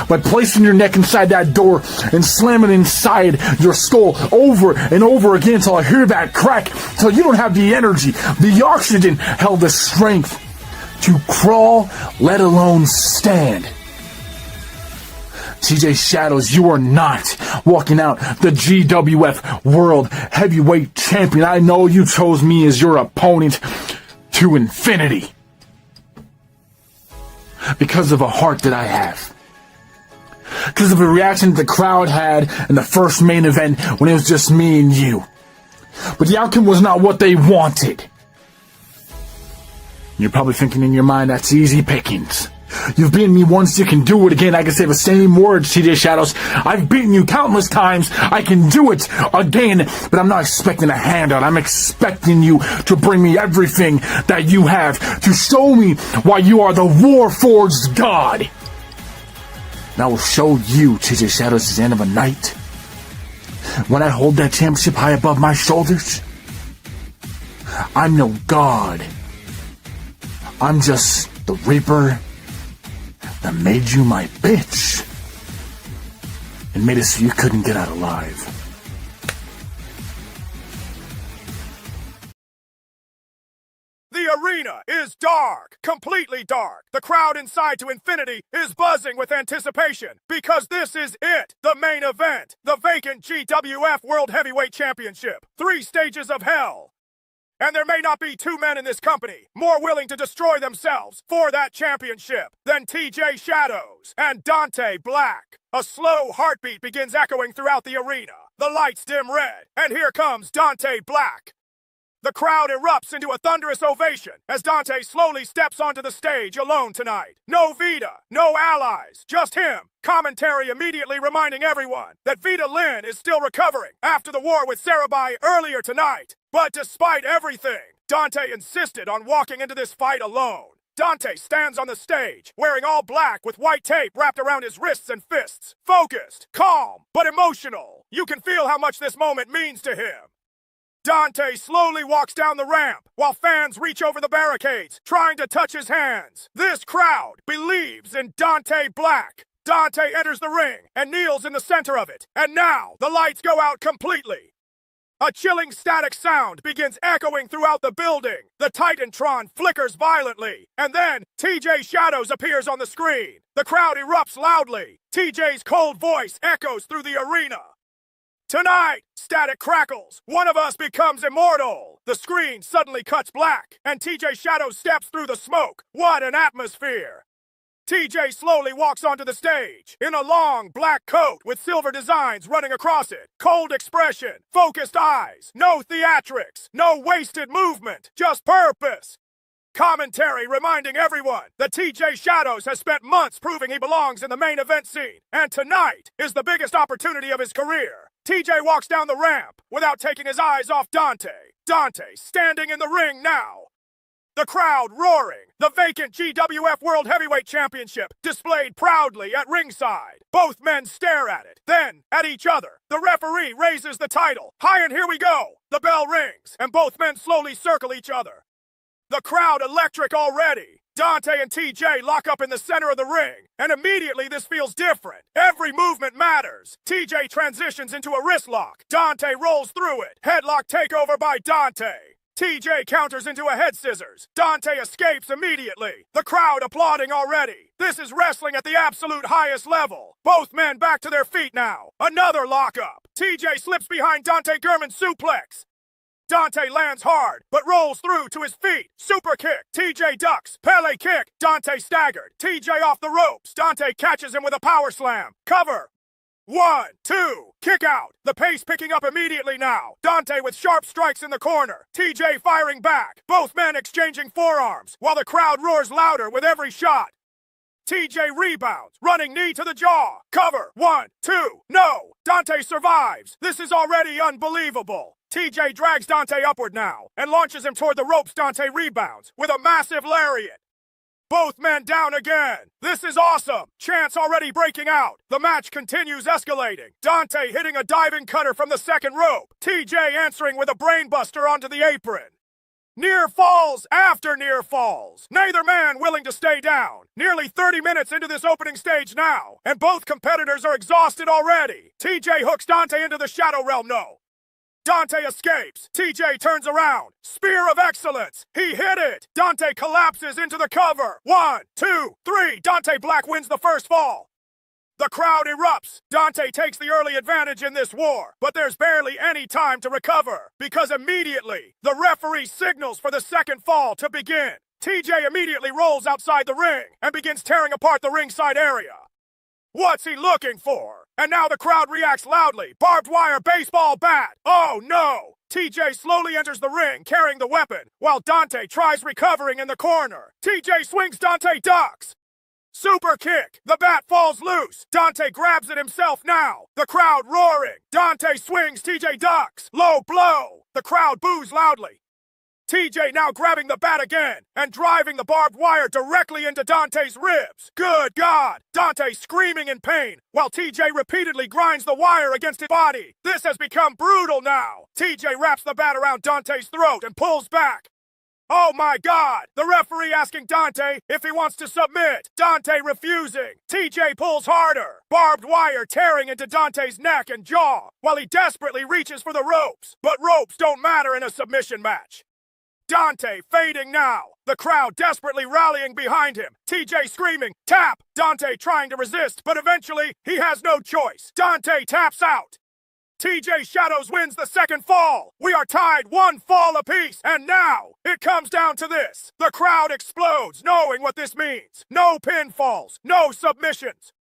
S16: by placing your neck inside that door and slamming inside your skull over and over again until I hear that crack, until you don't have the energy, the oxygen, hell, the strength to crawl, let alone stand. TJ Shadows, you are not walking out the GWF World Heavyweight Champion. I know you chose me as your opponent to infinity because of a heart that I have. Because of the reaction the crowd had in the first main event when it was just me and you. But the outcome was not what they wanted. You're probably thinking in your mind, that's easy pickings. You've beaten me once, you can do it again. I can say the same words, TJ Shadows. I've beaten you countless times. I can do it again. But I'm not expecting a handout. I'm expecting you to bring me everything that you have. To show me why you are the Warforged God. And I will show you, TJ Shadows, at the end of a night, when I hold that championship high above my shoulders, I'm no god. I'm just the Reaper that made you my bitch and made it so you couldn't get out alive.
S4: The arena is dark, completely dark. The crowd inside to infinity is buzzing with anticipation because this is it, the main event, the vacant GWF World Heavyweight Championship. 3 stages of hell. And there may not be 2 men in this company more willing to destroy themselves for that championship than TJ Shadows and Dante Black. A slow heartbeat begins echoing throughout the arena. The lights dim red, and here comes Dante Black. The crowd erupts into a thunderous ovation as Dante slowly steps onto the stage alone tonight. No Vita, no allies, just him. Commentary immediately reminding everyone that Vita Lynn is still recovering after the war with Sarabai earlier tonight. But despite everything, Dante insisted on walking into this fight alone. Dante stands on the stage, wearing all black with white tape wrapped around his wrists and fists. Focused, calm, but emotional. You can feel how much this moment means to him. Dante slowly walks down the ramp while fans reach over the barricades, trying to touch his hands. This crowd believes in Dante Black. Dante enters the ring and kneels in the center of it. And now, the lights go out completely. A chilling static sound begins echoing throughout the building. The Titantron flickers violently, and then TJ Shadows appears on the screen. The crowd erupts loudly. TJ's cold voice echoes through the arena. Tonight, static crackles. One of us becomes immortal. The screen suddenly cuts black, and TJ Shadows steps through the smoke. What an atmosphere! TJ slowly walks onto the stage, in a long black coat with silver designs running across it. Cold expression, focused eyes, no theatrics, no wasted movement, just purpose. Commentary reminding everyone that TJ Shadows has spent months proving he belongs in the main event scene, and tonight is the biggest opportunity of his career. TJ walks down the ramp without taking his eyes off Dante. Dante standing in the ring now. The crowd roaring. The vacant GWF World Heavyweight Championship displayed proudly at ringside. Both men stare at it, then at each other. The referee raises the title. High and here we go. The bell rings, and both men slowly circle each other. The crowd electric already. Dante and TJ lock up in the center of the ring, and immediately this feels different. Every movement matters. TJ transitions into a wrist lock. Dante rolls through it. Headlock takeover by Dante. TJ counters into a head scissors. Dante escapes immediately. The crowd applauding already. This is wrestling at the absolute highest level. Both men back to their feet now. Another lockup. TJ slips behind Dante Gurman's suplex. Dante lands hard, but rolls through to his feet. Super kick. TJ ducks. Pele kick. Dante staggered. TJ off the ropes. Dante catches him with a power slam. Cover. 1, 2, kick out. The pace picking up immediately now. Dante with sharp strikes in the corner. TJ firing back. Both men exchanging forearms, while the crowd roars louder with every shot. TJ rebounds, running knee to the jaw. Cover. 1, 2, no. Dante survives. This is already unbelievable. TJ drags Dante upward now and launches him toward the ropes. Dante rebounds with a massive lariat. Both men down again. This is awesome. Chance already breaking out. The match continues escalating. Dante hitting a diving cutter from the second rope. TJ answering with a brainbuster onto the apron. Near falls after near falls. Neither man willing to stay down. Nearly 30 minutes into this opening stage now, and both competitors are exhausted already. TJ hooks Dante into the Shadow Realm, no. Dante escapes. TJ turns around. Spear of excellence. He hit it. Dante collapses into the cover. 1, 2, 3. Dante Black wins the first fall. The crowd erupts. Dante takes the early advantage in this war, but there's barely any time to recover, because immediately, the referee signals for the second fall to begin. TJ immediately rolls outside the ring and begins tearing apart the ringside area. What's he looking for? And now the crowd reacts loudly. Barbed wire baseball bat. Oh no! TJ slowly enters the ring carrying the weapon, while Dante tries recovering in the corner. TJ swings, Dante ducks. Super kick. The bat falls loose. Dante grabs it himself now. The crowd roaring. Dante swings, TJ ducks. Low blow. The crowd boos loudly. TJ now grabbing the bat again and driving the barbed wire directly into Dante's ribs. Good God! Dante screaming in pain while TJ repeatedly grinds the wire against his body. This has become brutal now. TJ wraps the bat around Dante's throat and pulls back. Oh my God! The referee asking Dante if he wants to submit. Dante refusing. TJ pulls harder. Barbed wire tearing into Dante's neck and jaw while he desperately reaches for the ropes. But ropes don't matter in a submission match. Dante fading now. The crowd desperately rallying behind him. TJ screaming, tap! Dante trying to resist, but eventually he has no choice. Dante taps out. TJ Shadows wins the second fall. We are tied 1 fall apiece, and now it comes down to this. The crowd explodes, knowing what this means. No pinfalls, no submissions.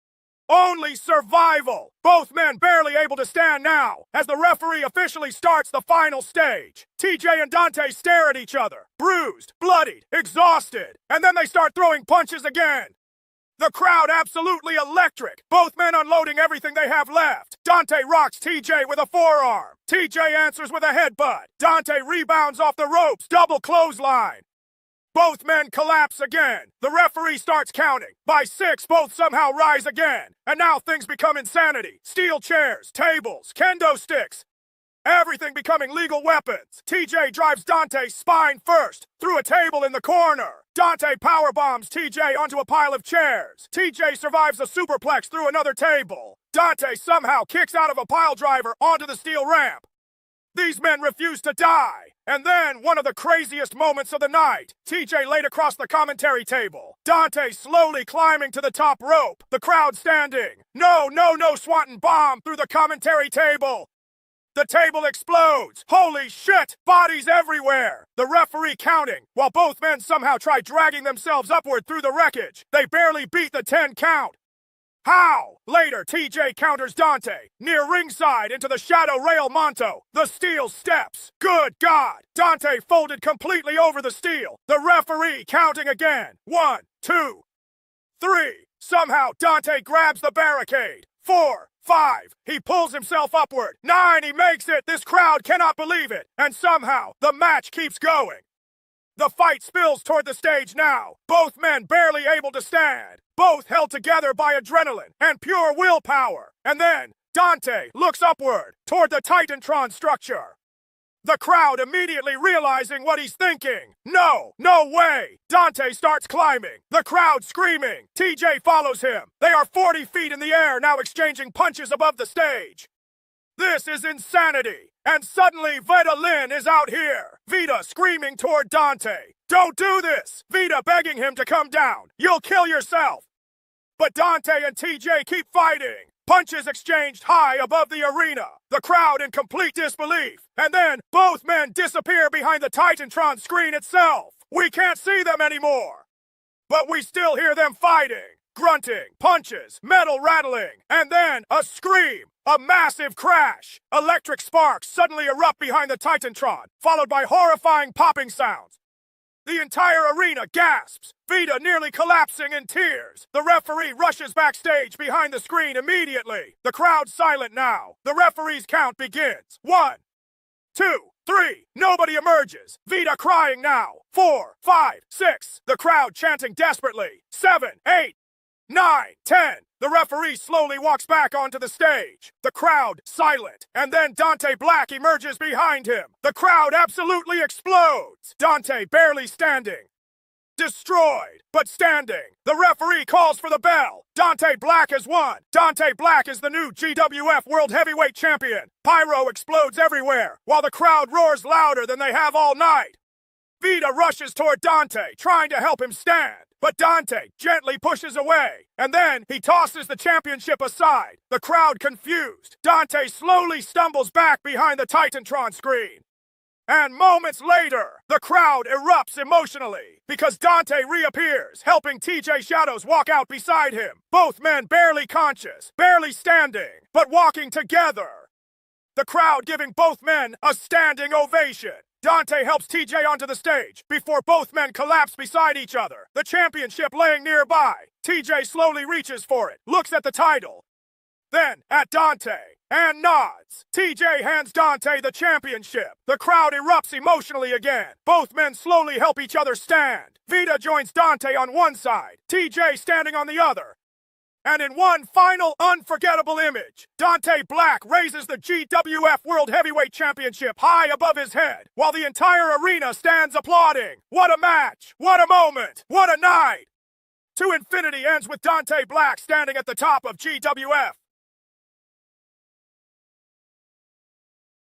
S4: Only survival. Both men barely able to stand now as the referee officially starts the final stage. TJ and Dante stare at each other, bruised, bloodied, exhausted, and then they start throwing punches again. The crowd absolutely electric. Both men unloading everything they have left. Dante rocks TJ with a forearm. TJ answers with a headbutt. Dante rebounds off the ropes, double clothesline. Both men collapse again. The referee starts counting. By 6, both somehow rise again. And now things become insanity. Steel chairs, tables, kendo sticks. Everything becoming legal weapons. TJ drives Dante's spine first, through a table in the corner. Dante powerbombs TJ onto a pile of chairs. TJ survives a superplex through another table. Dante somehow kicks out of a pile driver onto the steel ramp. These men refuse to die. And then, one of the craziest moments of the night. TJ laid across the commentary table. Dante slowly climbing to the top rope. The crowd standing. No, Swanton bomb through the commentary table. The table explodes. Holy shit! Bodies everywhere. The referee counting, while both men somehow try dragging themselves upward through the wreckage. They barely beat the 10 count. How? Later, TJ counters Dante, near ringside into the Shadow Rail Monto, the steel steps. Good God! Dante folded completely over the steel. The referee counting again. 1, 2, 3. Somehow, Dante grabs the barricade. 4, 5. He pulls himself upward. 9. He makes it. This crowd cannot believe it. And somehow, the match keeps going. The fight spills toward the stage now. Both men barely able to stand. Both held together by adrenaline and pure willpower. And then, Dante looks upward toward the Titantron structure. The crowd immediately realizing what he's thinking. No way! Dante starts climbing. The crowd screaming. TJ follows him. They are 40 feet in the air now exchanging punches above the stage. This is insanity. And suddenly Vita Lynn is out here. Vita screaming toward Dante. Don't do this! Vita begging him to come down. You'll kill yourself. But Dante and TJ keep fighting. Punches exchanged high above the arena. The crowd in complete disbelief. And then both men disappear behind the Titantron screen itself. We can't see them anymore. But we still hear them fighting. Grunting, punches, metal rattling, and then a scream. A massive crash. Electric sparks suddenly erupt behind the Titantron, followed by horrifying popping sounds. The entire arena gasps, Vita nearly collapsing in tears. The referee rushes backstage behind the screen immediately. The crowd's silent now. The referee's count begins. 1, 2, 3. Nobody emerges. Vita crying now. 4, 5, 6. The crowd chanting desperately. 7, 8, 9, 10. The referee slowly walks back onto the stage. The crowd silent. And then Dante Black emerges behind him. The crowd absolutely explodes. Dante barely standing. Destroyed, but standing. The referee calls for the bell. Dante Black has won. Dante Black is the new GWF World Heavyweight Champion. Pyro explodes everywhere, while the crowd roars louder than they have all night. Vita rushes toward Dante, trying to help him stand. But Dante gently pushes away, and then he tosses the championship aside. The crowd confused. Dante slowly stumbles back behind the Titantron screen. And moments later, the crowd erupts emotionally because Dante reappears, helping TJ Shadows walk out beside him. Both men barely conscious, barely standing, but walking together. The crowd giving both men a standing ovation. Dante helps TJ onto the stage before both men collapse beside each other, the championship laying nearby. TJ slowly reaches for it, looks at the title, then at Dante, and nods. TJ hands Dante the championship. The crowd erupts emotionally again. Both men slowly help each other stand. Vita joins Dante on one side, TJ standing on the other. And in one final unforgettable image, Dante Black raises the GWF World Heavyweight Championship high above his head, while the entire arena stands applauding. What a match! What a moment! What a night! To Infinity ends with Dante Black standing at the top of GWF.